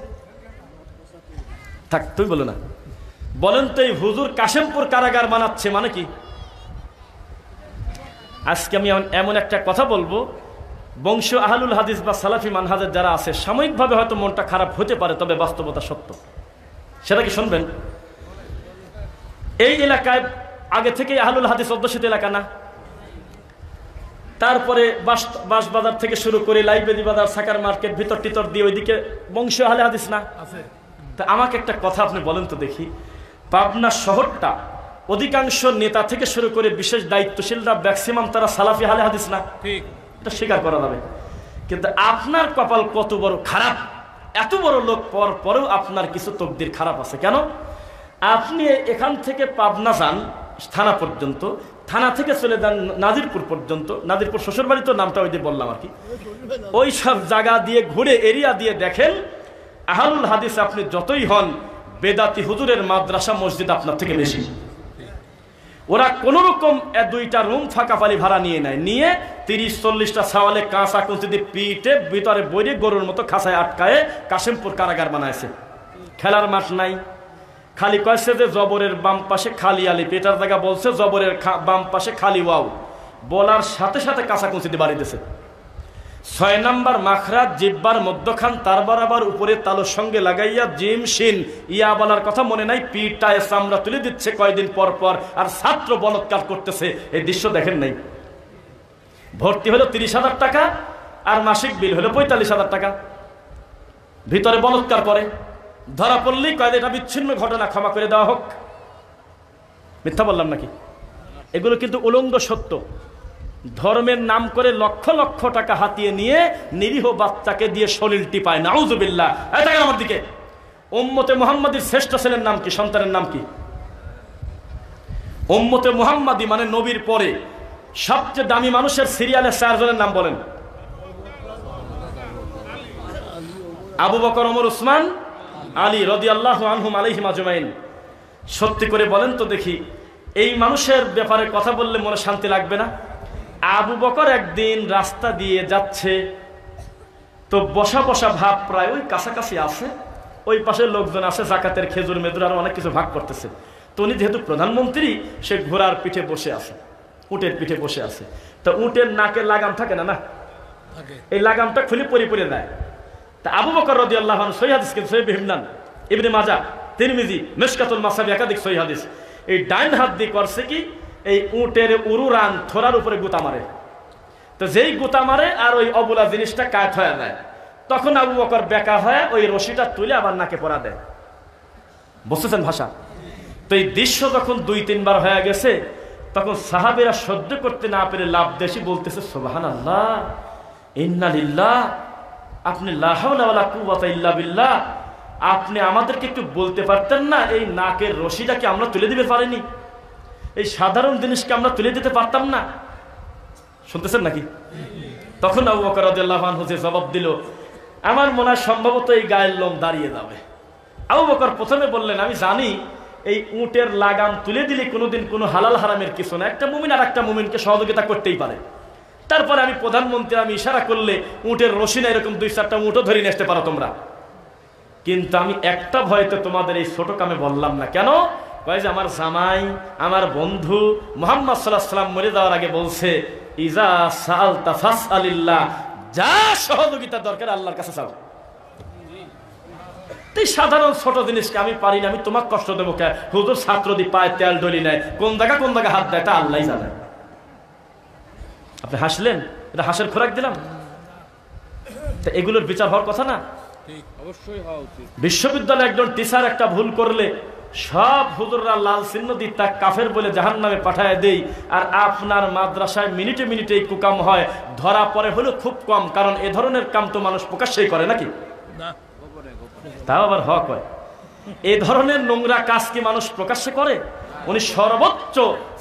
থাক, তুই বলো না, বলেন তো এই হুজুর কাশেমপুর কারাগার বানাচ্ছে মানে কি? আজকে আমি এমন একটা কথা বলবো, বংশীয় আহলুল হাদিস বা সালাফি মানহাজের যারা আছে, সাময়িকভাবে হয়তো মনটা খারাপ হতে পারে, তবে বাস্তবতা সত্য। সেটা কি শুনবেন? এই এলাকায় আগে থেকে আহলুল হাদিস অধ্যুষিত এলাকা না? তারপরে বাঁশবাজার থেকে শুরু করে লাইব্রেরি বাজার, সাকার মার্কেট, ভিতর টিতর দিয়ে ওইদিকে বংশীয় আহলে হাদিস না? তা আমাকে একটা কথা আপনি বলেন তো দেখি, পাবনা শহরটা অধিকাংশ নেতা থেকে শুরু করে বিশেষ দায়িত্বশীলরা ম্যাক্সিমাম তারা সালাফি আহলে হাদিস না? ঠিক, এটা স্বীকার করা যাবে। কিন্তু আপনার কপাল কত বড় খারাপ, এত বড় লোক পরেও আপনার কিছু তকদির খারাপ আছে। কেন? আপনি এখান থেকে পাবনা যান থানা পর্যন্ত, থানা থেকে চলে যান নাজিরপুর পর্যন্ত, নাজিরপুর শ্বশুরবাড়ি তো নামটা ওই দিয়ে বললাম আর কি, ওই সব জায়গা দিয়ে ঘুরে এরিয়া দিয়ে দেখেন আহলুল হাদিস আপনি যতই হন, বেদাতি হুজুরের মাদ্রাসা মসজিদ আপনার থেকে বেশি। ওরা কোন রকম 2টা রুম ফাঁকা পালি ভাড়া নিয়ে নেয়, নিয়ে 30-40টা ছাওয়ালে কাঁচা কুঁচি দিয়ে পিটে ভিতরে বইরে গরুর মতো খাঁচায় আটকায় কাশেমপুর কারাগার বানাইছে। খেলার মাঠ নাই, খালি কয়েছে যে জবরের বাম পাশে খালি আলিফ, এটার জায়গা বলছে জবরের বাম পাশে খালি ওয়াও, বলার সাথে সাথে কাঁচাকুচিতে বাড়ি দিয়েছে। 6 নাম্বার মাখরাজ জিব্বার মধ্যখান তার বরাবর উপরে তালুর সঙ্গে লাগাইয়া জিম শিন ইয়া বলার কথা মনে নাই, পিঠটায় চামড়া তুলে দিচ্ছে কয়দিন পর পর, আর ছাত্র বলৎকার করতেছে। এই দৃশ্য দেখেন নাই? ভর্তি হলো 30,000 টাকা আর মাসিক বিল হলো 45,000 টাকা, ভিতরে বলৎকার করে। ধরা পড়লেই কয় এটা বিচ্ছিন্ন ঘটনা, ক্ষমা করে দেওয়া হোক। মিথ্যা বললাম নাকি? এগুলো কিন্তু উলঙ্গ সত্য। ধর্মের নাম করে লক্ষ লক্ষ টাকা হাতিয়ে নিয়ে নিরীহ বাচ্চাকে দিয়ে শরীর টিপায়, নাউজুবিল্লাহ। এটা আমার দিকে। উম্মতে মুহাম্মাদীর শ্রেষ্ঠ ছেলের নাম কি, সন্তানের নাম কি? উম্মতে মুহাম্মাদী মানে নবীর পরে সবচেয়ে দামি মানুষের সিরিয়ালে 4 জনের নাম বলেন। আবু বকর, ওমর, উসমান, আলী রাদিয়াল্লাহু আনহুম আলাইহিম আজমাইন। সত্যি করে বলেন তো দেখি, এই মানুষের ব্যাপারে কথা বললে মনে শান্তি লাগবে না? আবু বকর একদিন রাস্তা দিয়ে যাচ্ছে, তো বসা বসা ভাব প্রায় ওই কাছাকাছি আছে, ওই পাশে লোকজন আছে, জাকাতের খেজুর মেজুর আর অনেক কিছু ভাগ করতেছে। তো উনি যেহেতু প্রধানমন্ত্রী, সে ঘোড়ার পিঠে বসে আছে, উটের পিঠে বসে আছে। তো উটের নাকে লাগাম থাকে না, না এই লাগামটা খুলে পরে দেয়। তা আবু বকর রাদিয়াল্লাহু আনহু, সহিহ হাদিস কিন্তু সহিহ ইবনে ইবনে মাজাহ, তিরমিজি, মিশকাতুল মাসাবি, একাধিক সহিহ হাদিস, এই ডাইন হাত দিয়ে করছে কি, এই উটের উরুরান থোরার উপরে গুতা মারে। তো যেই গুতা মারে আর ওই অবলা জিনিসটা কাট হয়ে যায়, তখন আবু বকর বেকা হয়ে ওই রশিটা তুলে আবার নাকে পরা দেয়। বুঝতেছেন ভাষা? তো এই দৃশ্য যখন 2-3 বার হয়ে গেছে, তখন সাহাবীরা সহ্য করতে না পেরে লাভ দেশি বলতেছে, সুবহানাল্লাহ, ইন্না লিল্লাহ, আপনি লা হাওলা ওয়ালা কুওয়াতা ইল্লা বিল্লাহ, আপনি আমাদেরকে একটু বলতে পারতেন না এই নাকের রশিটাকে আমরা তুলে দিতে পারিনি? এই সাধারণ জিনিসকে আমরা তুলে দিতে পারতাম না? শুনতেছেন নাকি? তখন আবু বকর রাদিয়াল্লাহু আনহু যে জবাব দিল, আমার মনে হয় সম্ভবত এই গায়ের লোম দাঁড়িয়ে যাবে। আবু বকর প্রথমে বললেন, আমি জানি এই উটের লাগাম তুলে দিলে কোনোদিন কোনো হালাল হারামের কিছু না, একটা মুমিন আর একটা মুমিনকে সহযোগিতা করতেই পারে। তারপরে আমি প্রধানমন্ত্রী, আমি ইশারা করলে উটের রশি না এরকম 2-4টা উটও ধরে নিয়ে আসতে পারো তোমরা, কিন্তু আমি একটা ভয়তে তোমাদের এই ছোট কামে বললাম না। কেন? কয় যে আমার জামাই, আমার বন্ধু মুহাম্মদ সাল্লাল্লাহু আলাইহি ওয়াসাল্লাম মরে যাওয়ার আগে বলছে, ইজা সাআলতা ফাসআলিল্লাহ, যা সহযোগিতা দরকার আল্লাহর কাছে চাও। এই সাধারণ ছোট জিনিসকে আমি পারি না, আমি তোমাকে কষ্ট দেবো কে? হুজুর ছাত্র দি পায়ে তেল ডলি নেয়, কোন জায়গা হাত দেয় তা আল্লাহই জানে। আপনি হাসলেন, এটা হাসের খোরাক দিলাম। তা এগুলোর বিচার হওয়ার কথা না? অবশ্যই হওয়া উচিত। বিশ্ববিদ্যালয়ে একজন টিচার একটা ভুল করলে সব হুজুররা লাল চিহ্ন দিয়ে তা কাফের বলে জাহান্নামে পাঠায় দেই, আর আপনার মাদ্রাসায় মিনিটে মিনিটে এই কুকাম হয়, ধরা পড়ে হলো খুব কম, কারণ এ ধরনের কাম তো মানুষ প্রকাশ্যই করে নাকি? তাও আবার হক হয়। এই ধরনের নোংরা কাজ কি মানুষ প্রকাশ্যে করে? উনি সর্বোচ্চ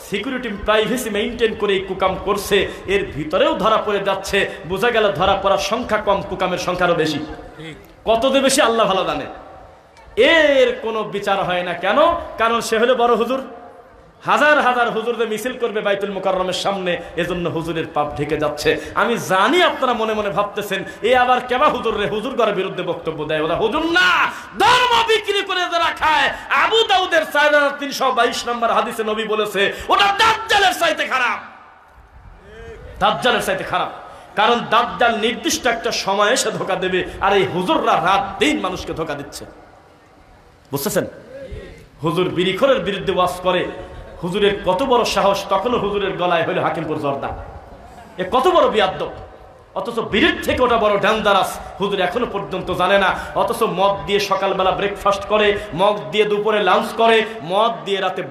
সিকিউরিটি প্রাইভেসি মেইনটেইন করে এই কুকাম করছে, এর ভিতরেও ধরা পড়ে যাচ্ছে। বোঝা গেল ধরা পড়ার সংখ্যা কম, কুকামের সংখ্যা আরো বেশি। কত যে বেশি আল্লাহ ভালো জানে। এর কোনো বিচার হয় না। কেন? কারণ সে হলো বড় হুজুর। হাজার হাজার হুজুরদের মিছিল করবে বাইতুল মুকাররমের সামনে, এজন্য হুজুরের পাপ ঢেকে যাচ্ছে। আমি জানি আপনারা মনে মনে ভাবতেছেন, এ আবার কেবা হুজুর রে, হুজুর ঘরের বিরুদ্ধে বক্তব্য দেয়। ওরা হুজুর না, ধর্ম বিক্রি করে যারা খায়। আবু দাউদের 4322 নম্বর হাদিসে নবী বলেছে, ওটা দাজ্জালের চাইতে খারাপ, দাজ্জালের চাইতে খারাপ। কারণ দাজ্জাল নির্দিষ্ট একটা সময় এসে ধোঁকা দেবে, আর এই হুজুররা রাত দিন মানুষকে ধোঁকা দিচ্ছে। বুঝতেছেন? হুজুর বিড়িখোরের বিরুদ্ধে ওয়াজ করে, হুজুরের কত বড় সাহস, তখনও হুজুরের গলায় হইল হাকিমপুর জর্দা। এ কত বড় বিয়াদ্দব, অথচ বিড়ির থেকে ওটা বড় ডেঞ্জারাস। হুজুর এখনো পর্যন্ত জানে না। অথচ মদ দিয়ে সকালবেলা ব্রেকফাস্ট করে, মদ দিয়ে দুপুরে লাঞ্চ করে, মদ দিয়ে রাতে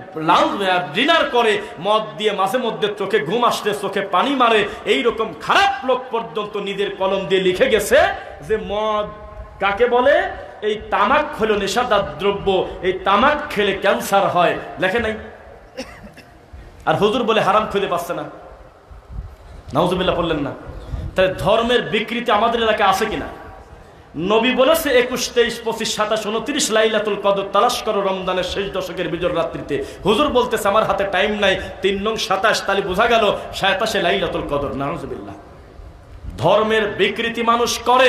ডিনার করে, মদ দিয়ে মাঝে মধ্যে চোখে ঘুম আসলে চোখে পানি মারে। এইরকম খারাপ লোক পর্যন্ত নিজের কলম দিয়ে লিখে গেছে যে মদ কাকে বলে, এই তামাক হলো নেশাদার দ্রব্য, এই তামাক খেলে ক্যান্সার হয়, লেখে নাই। আর হুজুর বলে হারাম খুঁজে পাচ্ছে না। নাউজুবিল্লাহ বললেন না? তাহলে ধর্মের বিকৃতি আমাদের এলাকায় আছে কিনা? নবী বলেছে 21, 23, 25, 27, 29 লাইলাতুল কদর তালাশ করো রমজানের শেষ দশকের বিজর রাত্রিতে। হুজুর বলতেছে আমার হাতে টাইম নাই, 3 নং 27, তাহলে বোঝা গেল 27 লাইলাতুল কদর। নাউজুবিল্লাহ। ধর্মের বিকৃতি মানুষ করে,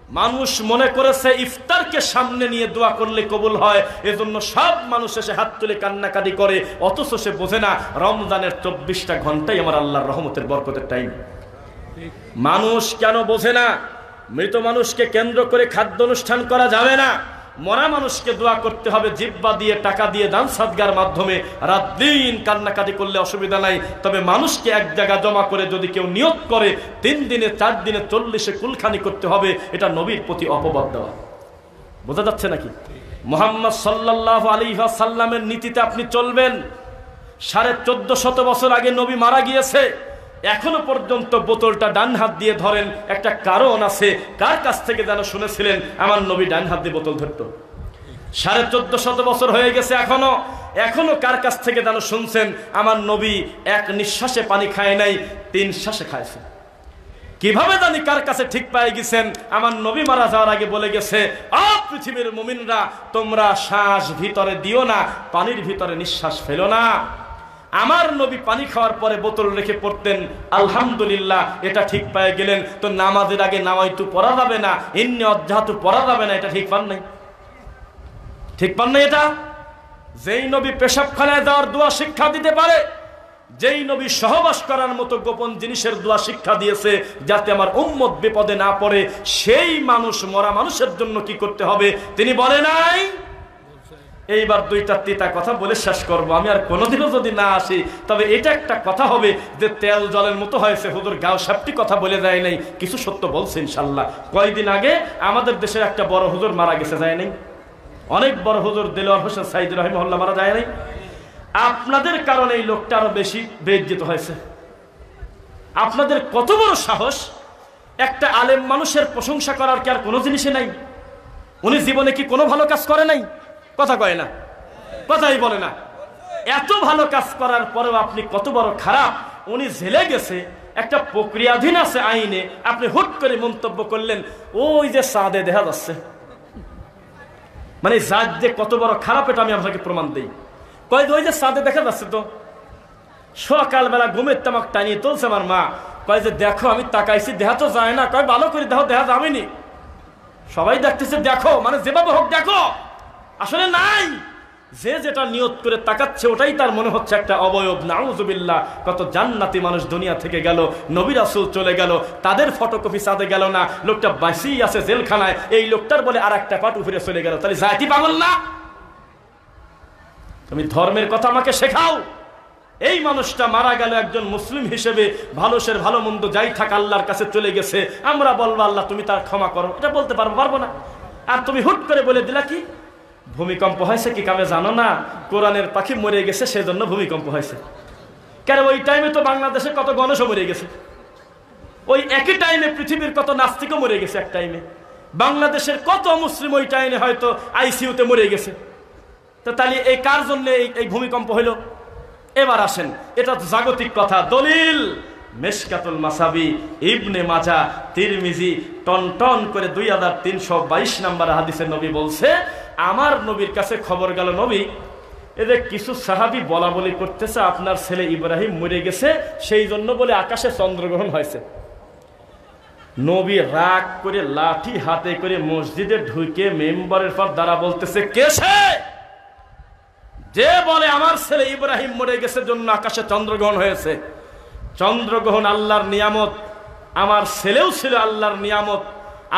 মানুষ মনে করেছে ইফতারকে সামনে নিয়ে দোয়া করলে কবুল হয়, এজন্য সব মানুষ এসে হাত তুলে কান্নাকাটি করে, অথচ সে বোঝে না রমজানের 24টা ঘন্টাই আমার আল্লাহর রহমতের বরকতের টাইম। মানুষ কেন বোঝে না? মৃত মানুষকে কেন্দ্র করে খাদ্য অনুষ্ঠান করা যাবে না। মরা মানুষকে দোয়া করতে হবে জিহ্বা দিয়ে, টাকা দিয়ে, দান সাদগার মাধ্যমে। রাত দিন কান্নাকাটি করলে অসুবিধা নাই, তবে মানুষকে এক জায়গা জমা করে যদি কেউ নিয়ত করে 3 দিনে 4 দিনে 40-এ কুলখানি করতে হবে, এটা নবীর প্রতি অপবাদ দেওয়া। বোঝা যাচ্ছে নাকি? মুহাম্মদ সাল্লাল্লাহু আলাইহি ওয়াসাল্লামের নীতিতে আপনি চলবেন। 1450 বছর আগে নবী মারা গিয়েছে, এখনো পর্যন্ত বোতলটা ডান হাত দিয়ে ধরেন। একটা কারণ আছে, কার কাছ থেকে যেন শুনেছিলেন আমার নবী ডান হাত দিয়ে বোতল ধরত। 1450 বছর হয়ে গেছে, এখনো কার কাছ থেকে যেন শুনছেন আমার নবী এক নিঃশ্বাসে পানি খায় নাই, 3 শ্বাসে খাইছে। কিভাবে জানি কার কাছে ঠিক পাই গেছেন? আমার নবী মারা যাওয়ার আগে বলে গেছে, পৃথিবীর মুমিনরা তোমরা শ্বাস ভিতরে দিও না, পানির ভিতরে নিঃশ্বাস ফেলো না। আমার নবী পানি খাওয়ার পরে বোতল রেখে পড়তেন আলহামদুলিল্লাহ, এটা ঠিক পেয়ে গেলেন। তো নামাজের আগে নামাইতু পড়া যাবে না, ইন্নী অজ্জাহাতু পড়া যাবে না, এটা ঠিক পান নাই? ঠিক পান নাই? এটা যেই নবী পেশাবখানায় যাওয়ার দোয়া শিক্ষা দিতে পারে, যেই নবী সহবাস করার মতো গোপন জিনিসের দোয়া শিক্ষা দিয়েছে যাতে আমার উম্মত বিপদে না পড়ে, সেই মানুষ মরা মানুষের জন্য কি করতে হবে তিনি বলে নাই? এইবার 2টা তিতা কথা বলে শেষ করব। আমি আর কোনোদিনও যদি না আসি তবে এটা একটা কথা হবে যে তেল জলের মতো হয়েছে, হুজুর গাও সাপটি কথা বলে যায় নাই, কিছু সত্য বলছে ইনশাল্লাহ। কয়েকদিন আগে আমাদের দেশের একটা বড় হুজুর মারা গেছে, যায় নাই? অনেক বড় হুজুর দেলোয়ার হোসেন সাইদ রাহিমাহুল্লাহ মারা যায় নাই? আপনাদের কারণে এই লোকটা আরো বেশি বেইজ্জত হয়েছে। আপনাদের কত বড় সাহস! একটা আলেম মানুষের প্রশংসা করার কি আর কোনো জিনিসই নাই? উনি জীবনে কি কোনো ভালো কাজ করে নাই? কথা কয় না, কথাই বলে না। এত ভালো কাজ করার পরেও আপনি কত বড় খারাপ! উনি জেলে গেছে, একটা প্রক্রিয়াধীন আছে আইনে, আপনি হুট করে মন্তব্য করলেন ওই যে সাদে দেখা যাচ্ছে। মানে জাত যে কত বড় খারাপ এটা আমি আপনাকে প্রমাণ দিই। কয় ওই যে সাদে দেখা যাচ্ছে, তো সকালবেলা ঘুমের তামাক টানিয়ে তুলছে আমার মা, কয় যে দেখো আমি তাকাইছি, দেখা তো যায় না। কয় ভালো করে দেখো, দেখা যাবেনি। সবাই দেখতেছে, দেখো মানে যেভাবে হোক দেখো, আসলে নাই। যে যেটা নিয়ত করে তাকাচ্ছে ওটাই তার মনে হচ্ছে একটা অবয়ব। নাউযুবিল্লাহ। কত জান্নাতি মানুষ দুনিয়া থেকে গেল, নবী রাসূল চলে গেল, তাদের ফটোকপি সাদে গেল না, লোকটা বাঁচিয়ে আছে জেলখানায়, এই লোকটার বলে আর একটা পাট উপরে চলে গেল। তাহলে জাতি পাগল না? তুমি ধর্মের কথা আমাকে শেখাও। এই মানুষটা মারা গেল একজন মুসলিম হিসেবে, ভালোসের ভালো মন্দ যাই থাক আল্লাহর কাছে চলে গেছে। আমরা বলবো আল্লাহ তুমি তার ক্ষমা করো, এটা বলতে পারবো না। আর তুমি হুট করে বলে দিলা কি ভূমিকম্প হয়েছে, কি কামে জানো না? কোরআনের পাখি মরে গেছে সেজন্য ভূমিকম্প হয়েছে। কেন ওই টাইমে তো বাংলাদেশে কত গণেশ মরে গেছে, ওই একই টাইমে পৃথিবীর কত নাস্তিকও মরে গেছে। এক টাইমে বাংলাদেশের কত মুসলিম ওই টাইমে হয়তো আইসিইউতে মরে গেছে। তো তাহলে এই কার জন্য এই ভূমিকম্প হইল? এবার আসেন, এটা তো জাগতিক কথা। দলিল মেশকাতুল মাসাবি, ইবনে মাজাহ, তিরমিজি, টন টন করে 2322 নম্বর হাদিসে নবী বলছে, আমার নবীর কাছে খবর গেল, নবী এদের কিছু সাহাবী বলা বলি করতেছে আপনার ছেলে ইব্রাহিম মরে গেছে, সেই জন্য বলে আকাশে চন্দ্রগ্রহণ হয়েছে। নবী রাগ করে লাঠি হাতে করে মসজিদে ঢুকে মেম্বারের পর দ্বারা বলতেছে, কে সে যে বলে আমার ছেলে ইব্রাহিম মরে গেছে জন্য আকাশে চন্দ্রগ্রহণ হয়েছে? চন্দ্রগ্রহণ আল্লাহর নিয়ামত, আমার ছেলেও ছিল আল্লাহর নিয়ামত।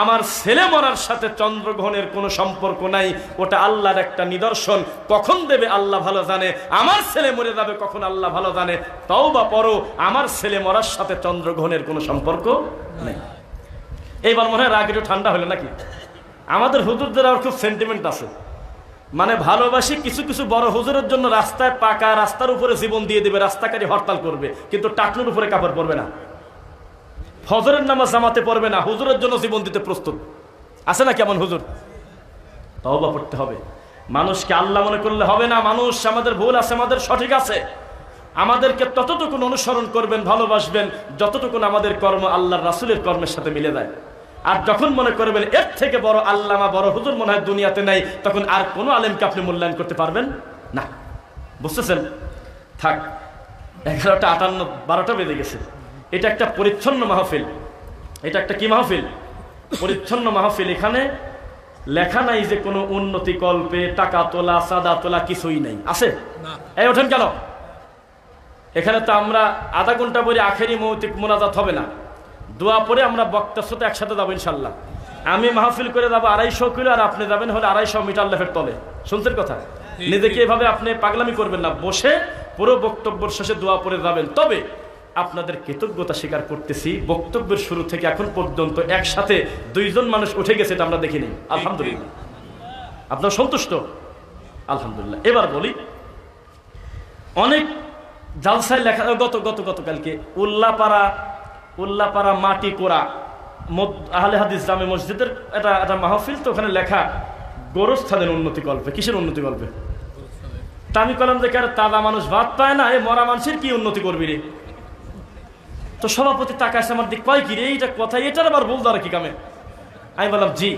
আমার ছেলে মরার সাথে চন্দ্রগ্রহণের কোনো সম্পর্ক নাই, ওটা আল্লাহর একটা নিদর্শন। কখন দেবে আল্লাহ ভালো জানে, আমার ছেলে মরে যাবে কখন আল্লাহ ভালো জানে। তওবা পড়ো, আমার ছেলে মরার সাথে চন্দ্রগ্রহণের কোনো সম্পর্ক নেই। এইবার মনে হয় রাগ একটু ঠান্ডা হলো নাকি? আমাদের হুজুরদের আর খুব সেন্টিমেন্ট আছে, মানে ভালোবাসি কিছু কিছু বড় হুজুরের জন্য রাস্তায় পাকা রাস্তার উপরে জীবন দিয়ে দেবে, রাস্তাকারী হরতাল করবে, কিন্তু টাকনুর উপরে কাপড় পরবে না, ফজরের নামাজ জামাতে পড়বে না, হুজুরের জন্য জীবন দিতে প্রস্তুত। আছে না কেমন হুজুর? তওবা করতে হবে। মানুষকে আল্লাহ মনে করলে হবে না। মানুষ আমাদের ভুল আছে, আমাদের সঠিক আছে। আমাদেরকে ততটুকুন অনুসরণ করবেন, ভালোবাসবেন যতটুকুন আমাদের কর্ম আল্লাহর রাসূলের কর্মের সাথে মিলে যায়। আর যখন মনে করবেন এর থেকে বড় আল্লামা বড় হুজুর মনে হয় দুনিয়াতে নাই, তখন আর কোনো আলেমকে আপনি মূল্যায়ন করতে পারবেন না। বুঝতেছেন? থাক, 11টা 58, 12টা বেজে গেছে। এটা একটা পরিচ্ছন্ন মাহফিল, এটা একটা কি মাহফিল? পরিচ্ছন্ন মাহফিল, এখানে লেখা নাই যে কোনো উন্নতি কল্পে টাকা তোলা চাঁদা তোলা কিছুই নাই, আছে? এই ওঠেন কেন? এখানে তো আমরা আধা ঘন্টা পরে আখেরি মৌতিক মোনাজাত হবে না, দোয়া পরে আমরা বক্তার সাথে একসাথে যাবো ইনশাল্লাহ। আমি মাহফিল করে যাবো 250 কিলো, আর আপনি যাবেন হলে 250 মিটার লেফের তলে। শুনছেন কথা? নিজেকে এভাবে আপনি পাগলামি করবেন না, বসে পুরো বক্তব্যের শেষে দোয়া পরে যাবেন। তবে আপনাদের কৃতজ্ঞতা স্বীকার করতেছি, বক্তব্যের শুরু থেকে এখন পর্যন্ত একসাথে 2 জন মানুষ উঠে গেছে, এটা আমরা দেখিনি। আলহামদুলিল্লাহ। আপনার সন্তুষ্ট? আলহামদুলিল্লাহ। এবার বলি, অনেক জালসায় লেখা, গতকালকে উল্লাপাড়া মাটি কোরা আহলে হাদিস জামে মসজিদের একটা মাহফিল, তো ওখানে লেখা গোরস্থানের উন্নতি কল্পে। কিসের উন্নতি কল্পে? তা আমি বললাম যে তাজা মানুষ ভাত পায় না, এই মরা মানুষের কি উন্নতি করবি রে? তো সভাপতি তাকাইছে আমার দিক, কয় কি রে এইটা কথা, এটার আবার বলতো আর কি কামে? আমি বললাম জি,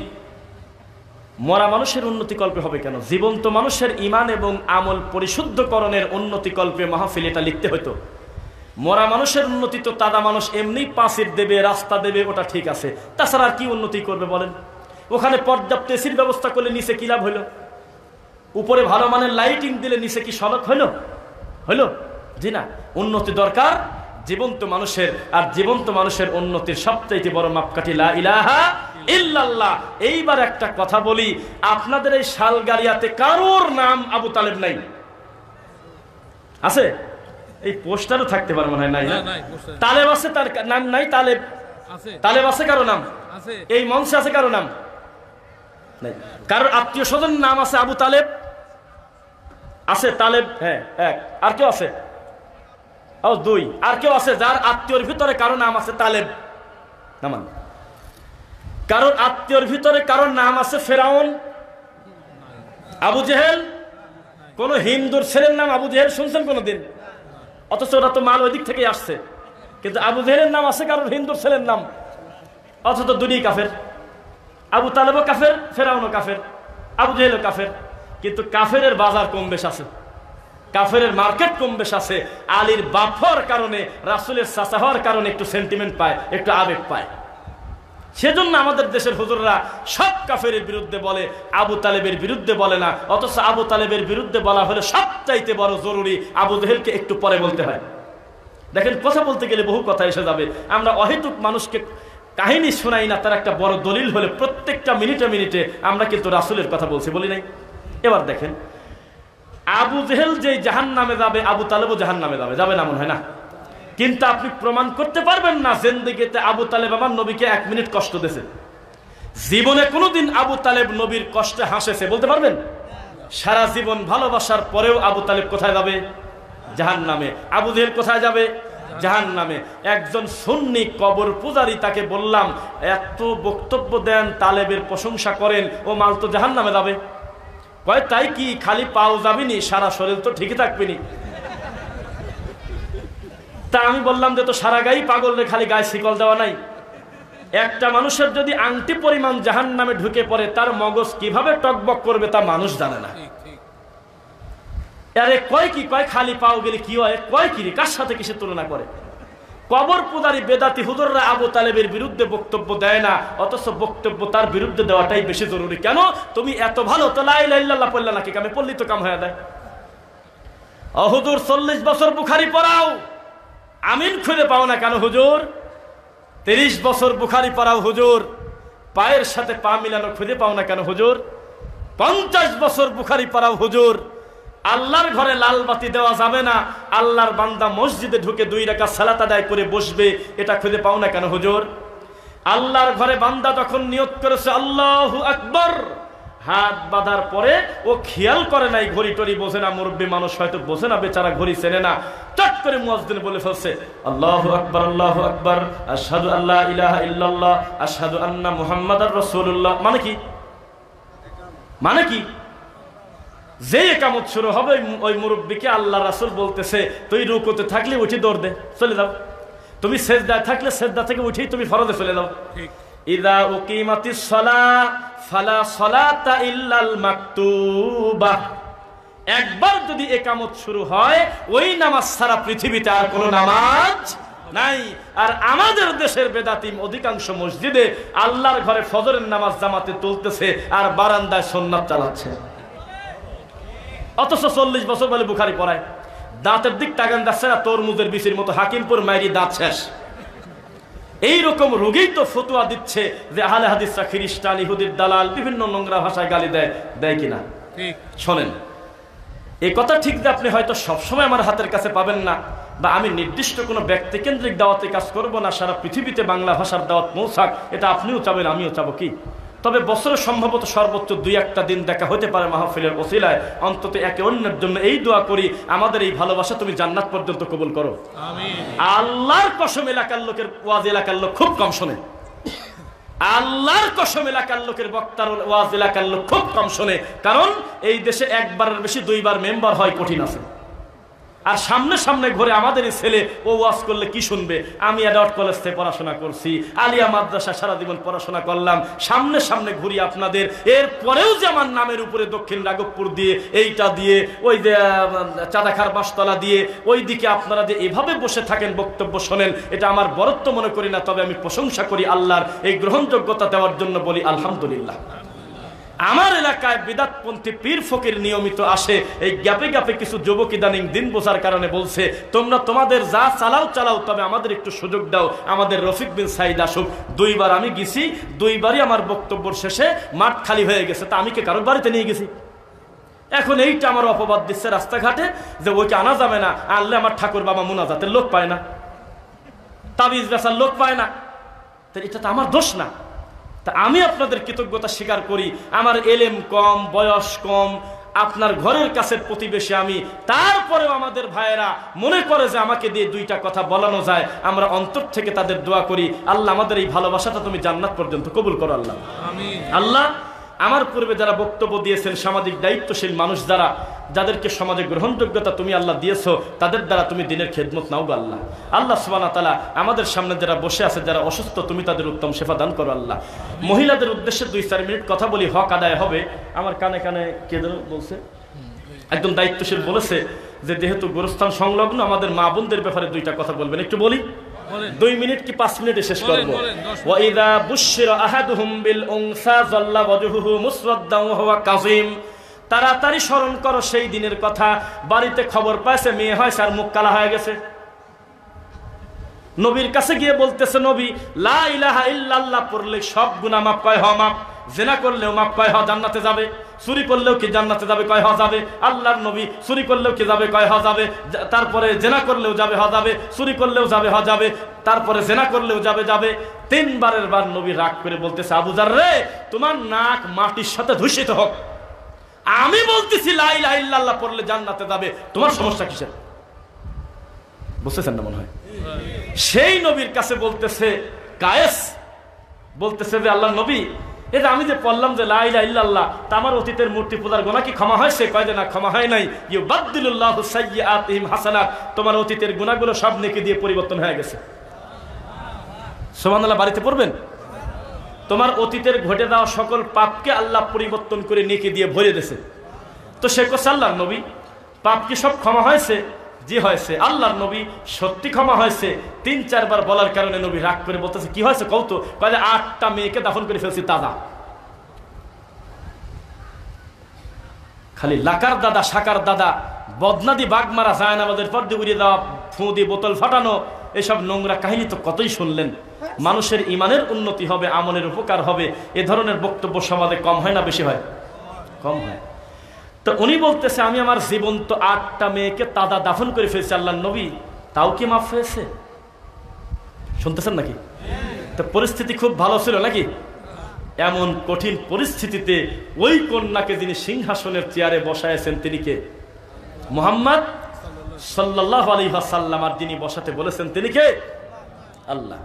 মরা মানুষের উন্নতি কল্পে হবে কেন? জীবন্ত মানুষের ইমান এবং আমল পরিশুদ্ধকরণের উন্নতি কল্পে মাহফিল এটা লিখতে হতো। মরা মানুষের উন্নতি তো তাজা মানুষ এমনি পাঁচির দেবে, রাস্তা দেবে, ওটা ঠিক আছে, তাছাড়া আর কি উন্নতি করবে বলেন? ওখানে পর্যাপ্ত এসির ব্যবস্থা করলে নিচে কি লাভ হইলো? উপরে ভালো মানের লাইটিং দিলে নিচে কি সড়ক হইলো? জি না। উন্নতি দরকার জীবন্ত মানুষের, আর জীবন্ত মানুষের উন্নতির সবচাইতে বড় মাপকাঠি লা ইলাহা ইল্লাল্লাহ। এইবার একটা কথা বলি, আপনাদের এই শালগাড়িয়াতে কারোর নাম আবু তালেব নাই? আছে? এই পোস্টারও থাকতে পারে মনে হয়, নাই? তালেব আছে, তার নাম নাই? তালেব আছে কারো নাম? এই মঞ্চে আছে কারো নাম নাই? কারোর আত্মীয় স্বজন নাম আছে আবু তালেব? আছে তালেব? হ্যাঁ, এক। আর কেউ আছে? ও 2। আর কেউ আছে যার আত্মীয়র ভিতরে কারো নাম আছে তালেব? নামান। কারোর আত্মীয়র ভিতরে কারোর নাম আছে ফেরাউন, আবু জেহেল? কোন হিন্দুর ছেলের নাম আবু জেহেল শুনছেন কোনদিন? অথচ ওরা তো মাল ওই দিক থেকে আসছে, কিন্তু আবু জেহেলের নাম আছে কারোর হিন্দুর ছেলের নাম? অথচ দুনিয়া কাফের। আবু তালেবও কাফের, ফেরাউনও কাফের, আবু জেহেলও কাফের। কিন্তু কাফেরের বাজার কম বেশ আছে, কাফেরের মার্কেট কম বেশ আছে। আলীর বাপ হওয়ার কারণে, রাসূলের চাচা হওয়ার কারণে একটু সেন্টিমেন্ট পায়, একটু আবেগ পায়। সেজন্য আমাদের দেশের হুজুররা সব কাফেরের বিরুদ্ধে বলে, আবু তালেবের বিরুদ্ধে বলে না। অথচ আবু তালেবের বিরুদ্ধে বলা হলে সবচাইতে বড় জরুরি আবু জেহেলকে একটু পরে বলতে হয়। দেখেন, কথা বলতে গেলে বহু কথা এসে যাবে। আমরা অহেতুক মানুষকে কাহিনী শোনাই না, তার একটা বড় দলিল হলে প্রত্যেকটা মিনিটে মিনিটে আমরা কিন্তু রাসূলের কথা বলছি, বলি নাই? এবার দেখেন, আবু জেহেল যে জাহান্নামে যাবে, আবু তালেবও জাহান্নামে যাবে না মনে হয় না? কিন্তু আপনি প্রমাণ করতে পারবেন না জিন্দেগিতে আবু তালেব আমার নবীকে 1 মিনিট কষ্ট দিয়েছে? জীবনে কোনোদিন আবু তালেব নবীর কষ্টে হাসেছে বলতে পারবেন? সারা জীবন ভালোবাসার পরেও আবু তালেব কোথায় যাবে? জাহান্নামে। আবু জেহেল কোথায় যাবে? জাহান্নামে। একজন সুন্নি কবর পূজারী, তাকে বললাম এত বক্তব্য দেন, তালেবের প্রশংসা করেন, ও মাল তো জাহান্নামে যাবে। কয় তাই কি? খালি পাও যাবিনি, সারা শরীর তো ঠিকই থাকবিনি। তা আমি বললাম যে তো সারা গায়ে পাগল রে, খালি গায়ে শিকল দেওয়া নাই? একটা মানুষের যদি আংটি পরিমাণ জাহান্নামে ঢুকে পড়ে, তার মগজ কিভাবে টকবক করবে তা মানুষ জানে না। আরে কয় কি? কয় খালি পাও গেলে কি হয়? কয় কি রে? কার সাথে কিসের তুলনা করে? কবর পূজারী বেদাতি হুজুররা আবু তালেবের বিরুদ্ধে বক্তব্য দেয় না, অথচ বক্তব্য তার বিরুদ্ধে দেওয়াটাই বেশি জরুরি। কেন? তুমি এত ভালো তো লা ইলাহা ইল্লাল্লাহ পড়লে নাকি? কামে পড়লি তো কাম হয়ে যায়। হুজুর 40 বছর বুখারী পড়াও, আমিন খুঁজে পাও না কেন হুজুর? 30 বছর বুখারী পড়াও হুজুর, পায়ের সাথে পা মিলানো খুঁজে পাও না কেন হুজুর? 50 বছর বুখারী পড়াও হুজুর, আল্লাহর ঘরে লাল বাতি দেওয়া যাবে না, আল্লাহর বান্দা মসজিদে ঢুকে 2 রাকাত সালাত আদায় করে বসবে, এটা খুঁজে পাও না কেন হুজুর? আল্লাহর ঘরে বান্দা যখন নিয়ত করেছে আল্লাহু আকবার, হাত বাঁধার পরে ও খেয়াল করে নাই, ঘড়ি টড়ি বোঝে না, মুরব্বী মানুষ হয়তো বোঝে না, বেচারা ঘড়ি চেনে না, চট করে মুয়াজ্জিন বলে ফেলছে আল্লাহু আকবার, আল্লাহু আকবার, আশহাদু আল্লা ইলাহা ইল্লাল্লাহ, আশহাদু আন্না মুহাম্মাদার রাসূলুল্লাহ। মানে কি? যে একামত শুরু হবে, ওই মুরব্বীকে আল্লাহ রাসূল বলতেছে তুই রুকুতে থাকলে উঠে দৌড় দে, চলে যাও। তুমি সেজদায় থাকলে সেজদা থেকে উঠেই তুমি ফরজে চলে যাও। ইযা উকিমাতিস সালাহ ফালা সালাতা ইল্লাল মাকতুবা। একবার যদি একামত শুরু হয়, ওই নামাজ ছাড়া পৃথিবীতে আর কোনো নামাজ নাই। আর আমাদের দেশের বেদাতিম অধিকাংশ মসজিদে আল্লাহর ঘরে ফজরের নামাজ জামাতে তুলতেছে আর বারান্দায় সুন্নাত চালাচ্ছে, অথচ 40 বছর বলে বুখারী পড়ায়। দাঁতের দিক তাকান যাচ্ছে না, তরমুজের বিচির মতো হাকিমপুর মাইরি দাঁত শেষ। এইরকম রোগেই তো ফতুয়া দিচ্ছে যে আহলে হাদিসরা খ্রিস্টান, ইহুদির দালাল, বিভিন্ন নোংরা ভাষায় গালি দেয়, দেয় কিনা? শোনেন, এই কথা ঠিক যে আপনি হয়তো সবসময় আমার হাতের কাছে পাবেন না, বা আমি নির্দিষ্ট কোনো ব্যক্তিকেন্দ্রিক দাওয়াতে কাজ করব না, সারা পৃথিবীতে বাংলা ভাষার দাওয়াত পৌঁছাক, এটা আপনিও চাবেন, আমিও চাবো। কি তবে বছরে সম্ভবত সর্বোচ্চ 2-1টা দিন দেখা হতে পারে মাহফিলের ওসিলায়। অন্তত একে অন্যের জন্য এই দোয়া করি, আমাদের এই ভালোবাসা তুমি জান্নাত পর্যন্ত কবুল করো। আমিন। আল্লাহর কসম, এলাকার লোকের ওয়াজ এলাকার লোক খুব কম শোনে। আল্লাহর কসম, এলাকার লোকের বক্তার ওয়াজ এলাকার লোক খুব কম শোনে, কারণ এই দেশে একবারের বেশি 2বার মেম্বার হয় কঠিন আছে। আর সামনে সামনে ঘুরে আমাদের ছেলে ও ওয়াজ করলে কি শুনবে? আমি অ্যাডাল্ট কলেজ থেকে পড়াশোনা করছি, আলিয়া মাদ্রাসা সারা জীবন পড়াশোনা করলাম, সামনে সামনে ঘুরি আপনাদের। এরপরেও যে আমার নামের উপরে দক্ষিণ রাঘবপুর দিয়ে, এইটা দিয়ে, ওই যে চাঁদাখার বাসতলা দিয়ে, ওই দিকে আপনারা যে এভাবে বসে থাকেন বক্তব্য শোনেন, এটা আমার বরত্ব মনে করি না, তবে আমি প্রশংসা করি আল্লাহর এই গ্রহণযোগ্যতা দেওয়ার জন্য বলি আলহামদুলিল্লাহ। আমার এলাকায় বিদাতপন্থী পীর ফকির নিয়মিত আসে, এই গ্যাপে গ্যাপে কিছু যুবক ইদানিং দিন বোঝার কারণে বলছে, তোমরা তোমাদের যা চালাও চালাও, তবে আমাদের একটু সুযোগ দাও, আমাদের রফিক বিন সাইদ আসুক। 2বার আমি গেছি, 2বারই আমার বক্তব্যের শেষে মাঠ খালি হয়ে গেছে। তা আমি কি কারোর বাড়িতে নিয়ে গেছি? এখন এইটা আমার অপবাদ দিচ্ছে রাস্তাঘাটে যে ওইকে আনা যাবে না, আনলে আমার ঠাকুর বাবা মুনাজাতের লোক পায় না, তাবিজ বেচার লোক পায় না, তো এটা তো আমার দোষ না। তা আমি আপনাদের কৃতজ্ঞতা স্বীকার করি, আমার এলেম কম, বয়স কম, আপনার ঘরের কাছের প্রতিবেশী আমি, তারপরেও আমাদের ভাইয়েরা মনে করে যে আমাকে দিয়ে 2টা কথা বলানো যায়, আমরা অন্তর থেকে তাদের দোয়া করি, আল্লাহ আমাদের এই ভালোবাসাটা তুমি জান্নাত পর্যন্ত কবুল করো আল্লাহ। আমিন। আল্লাহ আমার পূর্বে যারা বক্তব্য দিয়েছেন, সামাজিক দায়িত্বশীল মানুষ যারা, যাদেরকে সমাজে গ্রহণযোগ্যতা তুমি আল্লাহ দিয়েছো, তাদের দ্বারা তুমি দিনের খেদমত নাও গো আল্লাহ। আল্লাহ সুবহানাহু ওয়া তাআলা আমাদের সামনে যারা বসে আছে, যারা অসুস্থ, তুমি তাদের উত্তম সেবা দান করো আল্লাহ। মহিলাদের উদ্দেশ্যে 2-4 মিনিট কথা বলি, হক আদায় হবে। আমার কানে কানে কে যেন বলছে, একদম দায়িত্বশীল বলেছে যে যেহেতু গোরস্থান সংলগ্ন, আমাদের মা বোনদের ব্যাপারে 2টা কথা বলবেন, একটু বলি। 2 মিনিট কি 5 মিনিটে শেষ করব? ওয়া ইযা বুশিরা আহাদুহুম বিল উনসা যাল্লা ওয়াজহুহু মুসওয়াদ্দান ওয়া হুয়া কাযীম। তাড়াতাড়ি স্মরণ করো সেই দিনের কথা, বাড়িতে খবর পাইছে মেয়ে হয়েছে আর মুখ কালা হয়ে গেছে। নবীর কাছে গিয়ে বলতেছে, নবী লা ইলাহা ইল্লাল্লাহ পড়লে সব গুনাহ মাফ, কয় হ মাফ। জিনা করলেও মাফ, কয় হ জান্নাতে যাবে। চুরি করলেও কি জান্নাতে যাবে, কয় হ যাবে। আল্লাহর নবী চুরি করলেও কি যাবে, কয় হ যাবে। তারপরে জেনা করলেও যাবে, হ যাবে। চুরি করলেও যাবে, হ যাবে। তারপরে জেনা করলেও যাবে, যাবে। 3বারের বার নবী রাগ করে বলতেছে, আবু যার রে, তোমার নাক মাটির সাথে ধূসিত হোক, আমি বলতেছি লা ইলাহা ইল্লাল্লাহ পড়লে জান্নাতে যাবে, তোমার সমস্যা কিসের? বুঝতেছেন না মনে হয়? সেই নবীর কাছে বলতেছে কায়েস, বলতেছে যে আল্লাহর নবী, এই যে আমি যে পড়লাম যে লা ইলাহা ইল্লাল্লাহ, তা আমার অতীতের মূর্তি পূজার গুনাহ কি ক্ষমা হয়েছে? কয় যে না, ক্ষমা হয় নাই। ইউবাদদিলুল্লাহু সাইয়্যাতিহিম হাসানাত, তোমার অতীতের গুনাহগুলো সব নেকি দিয়ে পরিবর্তন হয়ে গেছে। সুবহানাল্লাহ বাড়িতে পড়বেন। তোমার অতীতের ঘটে যাওয়া সকল পাপকে আল্লাহ পরিবর্তন করে নেকি দিয়ে ভরে দিয়েছে। তো সে কোস আল্লাহর নবী, পাপ কি সব ক্ষমা হয়েছে? জি হয়েছে। আল্লাহর নবী সত্যি ক্ষমা হয়েছে। 3-4 বার বলার কারণে নবী রাগ করে বলতেছে, কি হয়েছে কৌতো? কয় 8টা মেয়েকে দাফন করে ফেলছি তাজা। খালি লাকার দাদা, শাকার দাদা, বদনাদি, বাঘ মারা, জায়নামাজের পর দিয়ে উড়িয়ে দেওয়া, ফু দিয়ে বোতল ফাটানো, এসব নোংরা কাহিনী তো কতই শুনলেন। মানুষের ইমানের উন্নতি হবে, আমলের উপকার হবে, এ ধরনের বক্তব্য সমাজে কম হয় না বেশি হয়? কম হয়। তো উনি বলতেছে, আমি আমার জীবন্ত 8টা মেয়েকে তাজা দাফন করে ফেলছি আল্লাহর নবী, তাও কি মাফ হয়েছে? শুনতেছেন নাকি? তো পরিস্থিতি খুব ভালো ছিল নাকি? এমন কঠিন পরিস্থিতিতে ওই কন্যাকে যিনি সিংহাসনের চেয়ারে বসায়ছেন, তিনি কে? মুহাম্মদ সাল্লাল্লাহু আলাইহি ওয়াসাল্লাম। আর যিনি বসাতে বলেছেন তিনি কে? আল্লাহ।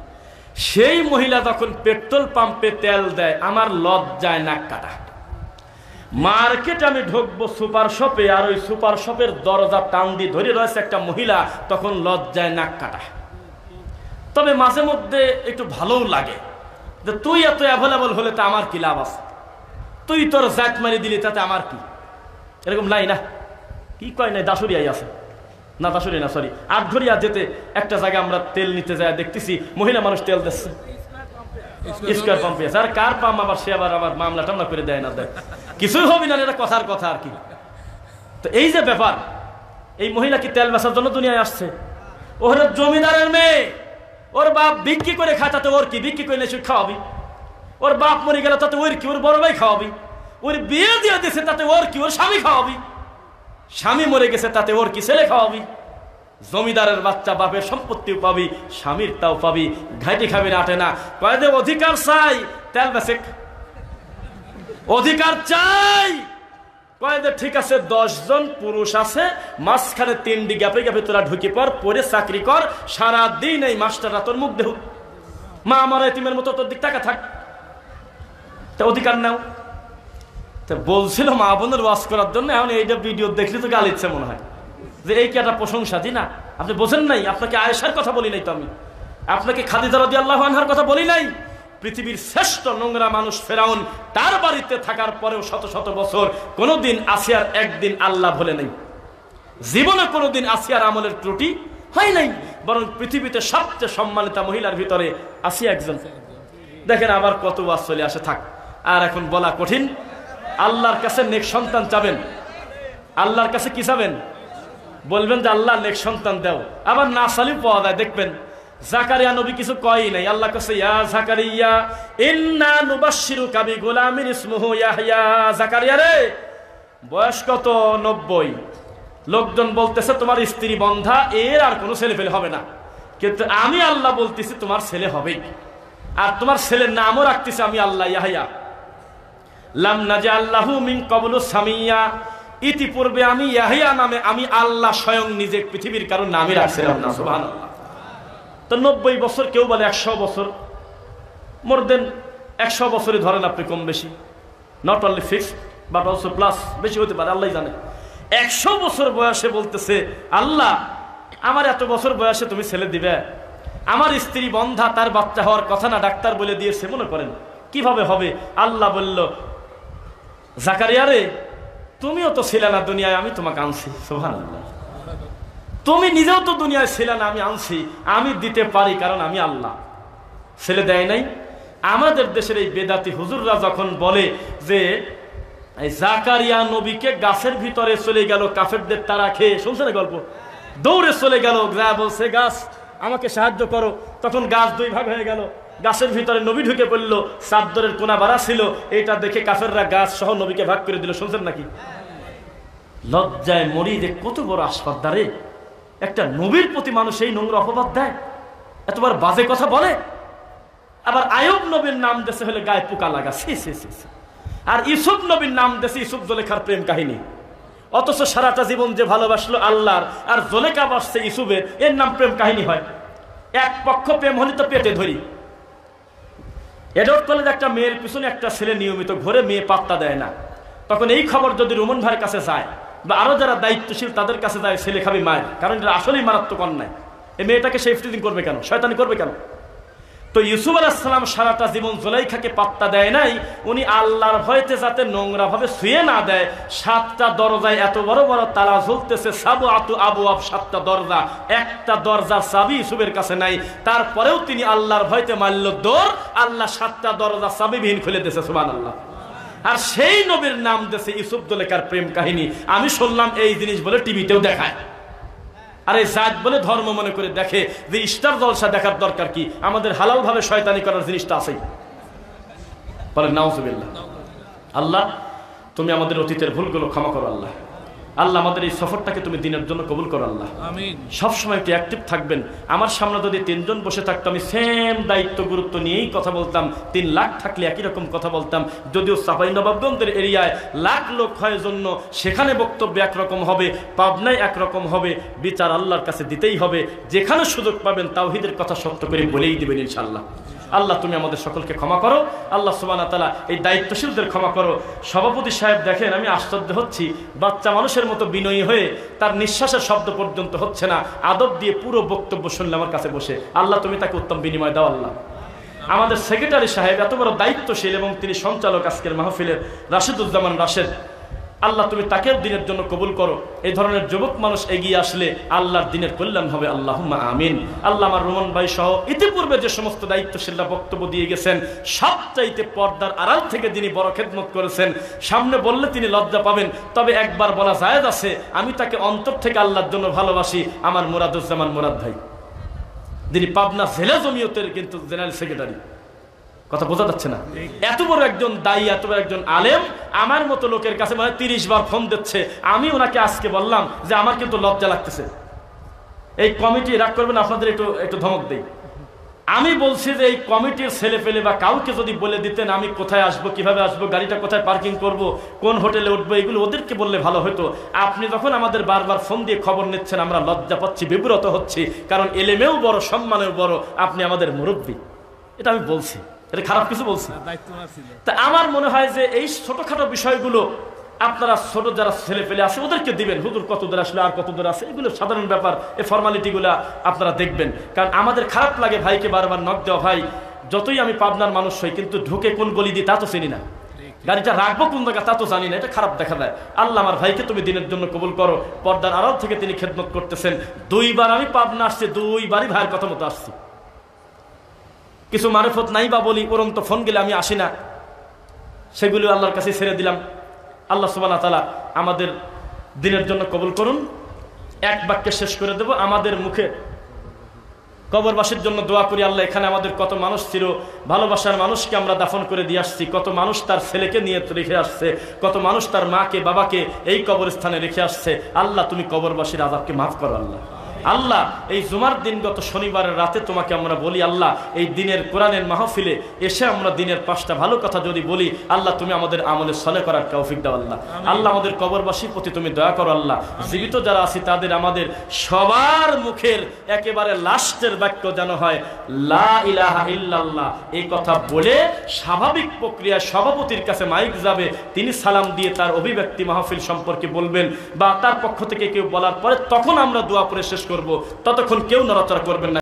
সেই মহিলা যখন পেট্রোল পাম্পে তেল দেয়, আমার লজ্জায় নাক কাটা। মার্কেটে আমি ঢুকবো সুপার শপে, আর ওই সুপার শপের দরজা টান দিয়ে ধরে রয়েছে একটা মহিলা, তখন লজ্জায় নাক কাটা। তবে মাঝে মধ্যে একটু ভালোও লাগে যে তুই এত অ্যাভেলেবল হলে তা আমার কি লাভ আছে, তুই তোর জাত মারি দিলি তাতে আমার কি, এরকম নাই না? কি কয় নাই, দাসুরিয়াই আছে। না বাসুরি না, সরি, আটঘরিয়া যেতে একটা জায়গায় আমরা তেল নিতে যাই, দেখতেছি মহিলা মানুষ তেল দিচ্ছে স্কোয়ার পাম্পে আছে। আর কার পাম্প আবার সে আবার মামলা টামলা করে দেয় না দেয়, কিছুই হবে না, এটা কথার কথা আর কি। তো এই যে ব্যাপার, এই মহিলা কি তেল বেচার জন্য দুনিয়ায় আসছে? ও হলো জমিদারের মেয়ে, ওর বাপ বিক্রি করে খায়, তাতে ওর কি? বিক্রি করে নিয়ে খাওয়াবি। ওর বাপ মরে গেল তাতে ওর কি? ওর বড় ভাই খাওয়াবি। ওর বিয়ে দিয়ে দিয়েছে তাতে ওর কি? ওর স্বামী খাওয়াবি। স্বামী মরে গেছে তাতে ওর কি? ছেলে খাওয়াবি। জমিদারের বাচ্চা, বাপের সম্পত্তিও পাবি, স্বামীর তাও পাবি, ঘাইটি খাবি না, আটে না। কয়েদে অধিকার চাই, তেল বেচে অধিকার চাই। কয়েদে ঠিক আছে 10 জন পুরুষ আছে, মাঝখানে 3টি গ্যাপে গ্যাপে তোরা ঢুকে পড়ে চাকরি কর, সারাদিন এই মাস্টাররা তোর মুখ দেহ, মা আমার এতিমের মতো তোর দিক টাকা থাক, তা অধিকার নাও। তা বলছিল মা বোনের ওয়াজ করার জন্য, এখন এইটা ভিডিও দেখলে তো গাল ইচ্ছে মনে হয় যে এই কি একটা প্রশংসা, জি না? আপনি বোঝেন নাই, আপনাকে আয়েশার কথা বলি নাই তো, আমি আপনাকে খাদিজা রাদিয়াল্লাহু আনহার কথা বলি নাই। পৃথিবীর শ্রেষ্ঠ নোংরা মানুষ ফেরাউন, তার বাড়িতে থাকার পরেও শত শত বছর কোনোদিন আসিয়ার একদিন আল্লাহ ভুলে নাই, জীবনে কোনোদিন আসিয়ার আমলের ত্রুটি হয় নাই, বরং পৃথিবীতে সবচেয়ে সম্মানিত মহিলার ভিতরে আসিয়া একজন। দেখেন আবার কত ওয়াজ চলে আসে, থাক আর এখন বলা কঠিন। আল্লাহর কাছে নেক সন্তান চাবেন, আল্লাহর কাছে কি চাবেন? বলবেন যে আল্লাহ নেক সন্তান দাও, আবার না চালিও পাওয়া যায়। দেখবেন জাকারিয়া নবী কিছু কয়ই নাই, আল্লাহ কাছে ইয়া জাকারিয়া ইন্না নুবাশশিরুকা বিগুলামিন ইসমুহু ইয়াহইয়া। জাকারিয়া রে, বয়স কত? 90। লোকজন বলতেছে তোমার স্ত্রী বন্ধা, এর আর কোনো ছেলে পেলে হবে না, কিন্তু আমি আল্লাহ বলতেছি তোমার ছেলে হবেই, আর তোমার ছেলের নামও রাখতেছি আমি আল্লাহ, ইয়াহইয়া। লাম নাজআল লাহু মিন ক্বাবলু সামিয়্যা, ইতিপূর্বে আমি ইয়াহইয়া নামে আমি আল্লাহ স্বয়ং নিজে পৃথিবীর কারো নামে রাখছিলাম না। সুবহানাল্লাহ। তো 90 বছর, কেউ বলে 100 বছর, মোর দেন 100 বছরই ধরেন আপনি, কম বেশি, not only fixed but also plus, বেশি হতে পারে, আল্লাহ জানে। 100 বছর বয়সে বলতেছে আল্লাহ আমার এত বছর বয়সে তুমি ছেলে দিবে, আমার স্ত্রী বন্ধা, তার বাচ্চা হওয়ার কথা না, ডাক্তার বলে দিয়েছে, মনে করেন কিভাবে হবে? আল্লাহ বলল জাকারিয়া রে, তুমিও তো ছিলে না দুনিয়ায়, আমি তোমাকে আনছি। সুবহানাল্লাহ। তুমি নিজেও তো দুনিয়ায় ছিলে না, আমি আনছি, আমি দিতে পারি, কারণ আমি আল্লাহ। ছেলে দেয় নাই। আমাদের দেশের এই বেদাতি হুজুররা যখন বলে যে এই জাকারিয়া নবীকে গাছের ভিতরে চলে গেল কাফেরদের তারা খেয়ে, শুনছেন গল্প? দৌড়ে চলে গেল, যা বলছে গাছ আমাকে সাহায্য করো, তখন গাছ 2 ভাগ হয়ে গেল, গাছের ভিতরে নবী ঢুকে পড়লো, চাদরের কোনা বাড়া ছিল, এটা দেখে কাফেররা গাছ সহ নবীকে ভাগ করে দিল। শুনছেন নাকি? লজ্জায় মরি যে কত বড় আসফাদ্দারে একটা নবীর প্রতি মানুষ এই নোংরা অপবাদ দেয়, এতবার বাজে কথা বলে। আবার আয়ুব নবীর নাম দেশে হলে গায়ে পোকা লাগা, আর ইউসুফ নবীর নাম দেশে ইউসুফ জোলেখার প্রেম কাহিনী, অথচ সারাটা জীবন যে ভালোবাসলো আল্লাহর, আর জোলেখা বাসছে ইউসুফের, এর নাম প্রেম কাহিনী হয়। এক পক্ষ প্রেম হলে তো পেটে ধরি। এডওয়ার্ড কলেজ একটা মেয়ের পিছনে একটা ছেলে নিয়মিত ঘুরে, মেয়ে পাত্তা দেয় না, তখন এই খবর যদি রুমন ভাইয়ের কাছে যায় বা আরো যারা দায়িত্বশীল তাদের কাছে যায়, ছেলে খাবি মায়ের, কারণ এটা আসলেই মারাত্মক অন্যায়। এই মেয়েটাকে সেফটি করবে কেন? শয়তানি করবে কেন? তো ইউসুফ আলাইহিস সালাম সারাটা জীবন জুলাইখাকে পাত্তা দেয় নাই, উনি আল্লাহর ভয়তে যাতে নোংরা ভাবে শুয়ে না দেয়, 7টা দরজায় এত বড় বড় তালা ঝুলতেছে, সাবআতু আবওয়াব, 7টা দরজা, একটা দরজার চাবি ইউসুফের কাছে নাই, তারপরেও তিনি আল্লাহর ভয়তে মারল দৌড়, আল্লাহ 7টা দরজা চাবিবিহীন খুলে দিয়েছে। সুবহানাল্লাহ। আর সেই নবীর নাম দেশে ইউসুফ জুলেখার প্রেম কাহিনী। আমি শুনলাম এই জিনিস বলে টিভিতেও দেখায়, আর এই জাত বলে ধর্ম মনে করে দেখে যে স্টার জলসা দেখার দরকার কি? আমাদের হালাল ভাবে শয়তানি করার জিনিসটা আছেই। বলেন নাউজুবিল্লাহ। আল্লাহ তুমি আমাদের অতীতের ভুলগুলো ক্ষমা করো আল্লাহ। আল্লাহ আমাদের এই সফরটাকে তুমি দিনের জন্য কবুল করো আল্লাহ। আমিন। সবসময় একটু অ্যাক্টিভ থাকবেন। আমার সামনে যদি 3 জন বসে থাকতো, আমি সেম দায়িত্ব গুরুত্ব নিয়েই কথা বলতাম। 3 লাখ থাকলে একই রকম কথা বলতাম। যদিও চাঁপাইনবাবগঞ্জের এরিয়ায় লাখ লোক হয় জন্য সেখানে বক্তব্য একরকম হবে, পাবনায় একরকম হবে, বিচার আল্লাহর কাছে দিতেই হবে। যেখানে সুযোগ পাবেন তাওহীদের কথা সত্য করে বলেই দিবেন ইনশাআল্লাহ। আল্লাহ তুমি আমাদের সকলকে ক্ষমা করো আল্লাহ সুবহানাহু ওয়া তাআলা, এই দায়িত্বশীলদের ক্ষমা করো। সভাপতি সাহেব দেখেন আমি আশ্চর্য হচ্ছি, বাচ্চা মানুষের মতো বিনয়ী হয়ে তার নিঃশ্বাসের শব্দ পর্যন্ত হচ্ছে না, আদব দিয়ে পুরো বক্তব্য শুনলে আমার কাছে বসে। আল্লাহ তুমি তাকে উত্তম বিনিময় দাও আল্লাহ। আমাদের সেক্রেটারি সাহেব এত বড় দায়িত্বশীল এবং তিনি সঞ্চালক আজকের মাহফিলের, রাশিদুজ্জামান রাশেদ, আল্লাহ তুমি তাকেও দিনের জন্য কবুল করো। এই ধরনের যুবক মানুষ এগিয়ে আসলে আল্লাহর দিনের কল্যাণ হবে, আল্লাহুম্মা আমিন। আল্লাহ আমার রোমন ভাই সহ ইতিপূর্বে যে সমস্ত দায়িত্বশীলরা বক্তব্য দিয়ে গেছেন, সবচাইতে পর্দার আড়াল থেকে যিনি বড় খেদমত করেছেন, সামনে বললে তিনি লজ্জা পাবেন, তবে একবার বলা জায়েজ আছে, আমি তাকে অন্তর থেকে আল্লাহর জন্য ভালোবাসি, আমার মুরাদুজ্জামান মুরাদ ভাই, যিনি পাবনা জেলা জমিয়তের কিন্তু জেনারেল সেক্রেটারি। কথা বোঝা যাচ্ছে না? এত বড় একজন দায়ী, এত বড় একজন আলেম, আমার মতো লোকের কাছে মানে 30 বার ফোন দিচ্ছে। আমি ওনাকে আজকে বললাম যে আমার কিন্তু লজ্জা লাগতেছে, এই কমিটি রাগ করবেন, আপনাদের একটু ধমক দেই। আমি বলছি যে এই কমিটির ছেলে পেলে বা কাউকে যদি বলে দিতেন আমি কোথায় আসবো, কিভাবে আসবো, গাড়িটা কোথায় পার্কিং করব, কোন হোটেলে উঠবো, এগুলো ওদেরকে বললে ভালো হতো। আপনি যখন আমাদের বারবার ফোন দিয়ে খবর নিচ্ছেন, আমরা লজ্জা পাচ্ছি, বিব্রত হচ্ছি, কারণ এলেমেও বড়, সম্মানেও বড়, আপনি আমাদের মুরব্বী। এটা আমি বলছি, এটা খারাপ কিছু বলছি? তা আমার মনে হয় যে এই ছোটখাটো বিষয়গুলো আপনারা ছোট যারা ছেলে পেলে আছে ওদেরকে দিবেন, হুজুর কত দূর আসলে আর কত দূর আছে, এগুলো সাধারণ ব্যাপার, এই ফর্মালিটিগুলো আপনারা দেখবেন। কারণ আমাদের খারাপ লাগে ভাইকে বারবার নক দেওয়া। ভাই যতই আমি পাবনার মানুষ হই, কিন্তু ঢুকে কোন গলি দিয়ে তা তো চিনি না, গাড়িটা রাখবো কোন জায়গা তা তো জানি না, এটা খারাপ দেখা যায়। আল্লাহ আমার ভাইকে তুমি দিনের জন্য কবুল করো। পর্দার আড়াল থেকে তিনি খেদমত করতেছেন। 2 বার আমি পাবনা আসছি, 2 বারই ভাইয়ের কথা মতো আসছি। কিছু মারফত নাই বা বলি, উপরন্ত ফোন গেলে আমি আসি না, সেগুলো আল্লাহর কাছে ছেড়ে দিলাম। আল্লাহ সুবহানাহু ওয়া তাআলা আমাদের দিনের জন্য কবুল করুন। এক বাক্যে শেষ করে দেব, আমাদের মুখে কবরবাসীর জন্য দোয়া করি। আল্লাহ, এখানে আমাদের কত মানুষ ছিল, ভালোবাসার মানুষকে আমরা দাফন করে দিয়ে আসছি, কত মানুষ তার ছেলেকে নিয়ে রেখে আসছে, কত মানুষ তার মাকে বাবাকে এই কবরস্থানে রেখে আসছে। আল্লাহ তুমি কবরবাসীর আযাবকে মাফ করো। আল্লাহ আল্লাহ এই জুমার দিন গত শনিবারের রাতে তোমাকে আমরা বলি, আল্লাহ এই দিনের কোরআনের মাহফিলে এসে আমরা দিনের 5টা ভালো কথা যদি বলি, আল্লাহ তুমি আমাদের আমলে সলে করার তৌফিক দাও। আল্লাহ আল্লাহ আমাদের কবরবাসীর প্রতি তুমি দয়া করো। আল্লাহ জীবিত যারা আছি তাদের আমাদের সবার মুখের একেবারে লাস্টের বাক্য যেন হয় লা ইলাহা ইল্লাল্লাহ। এই কথা বলে স্বাভাবিক প্রক্রিয়া সভাপতির কাছে মাইক যাবে, তিনি সালাম দিয়ে তার অভিব্যক্তি মাহফিল সম্পর্কে বলবেন, বা তার পক্ষ থেকে কেউ বলার পরে তখন আমরা দোয়া করে শেষ করব। ততক্ষণ কেউ নড়াচড়া করবেন না।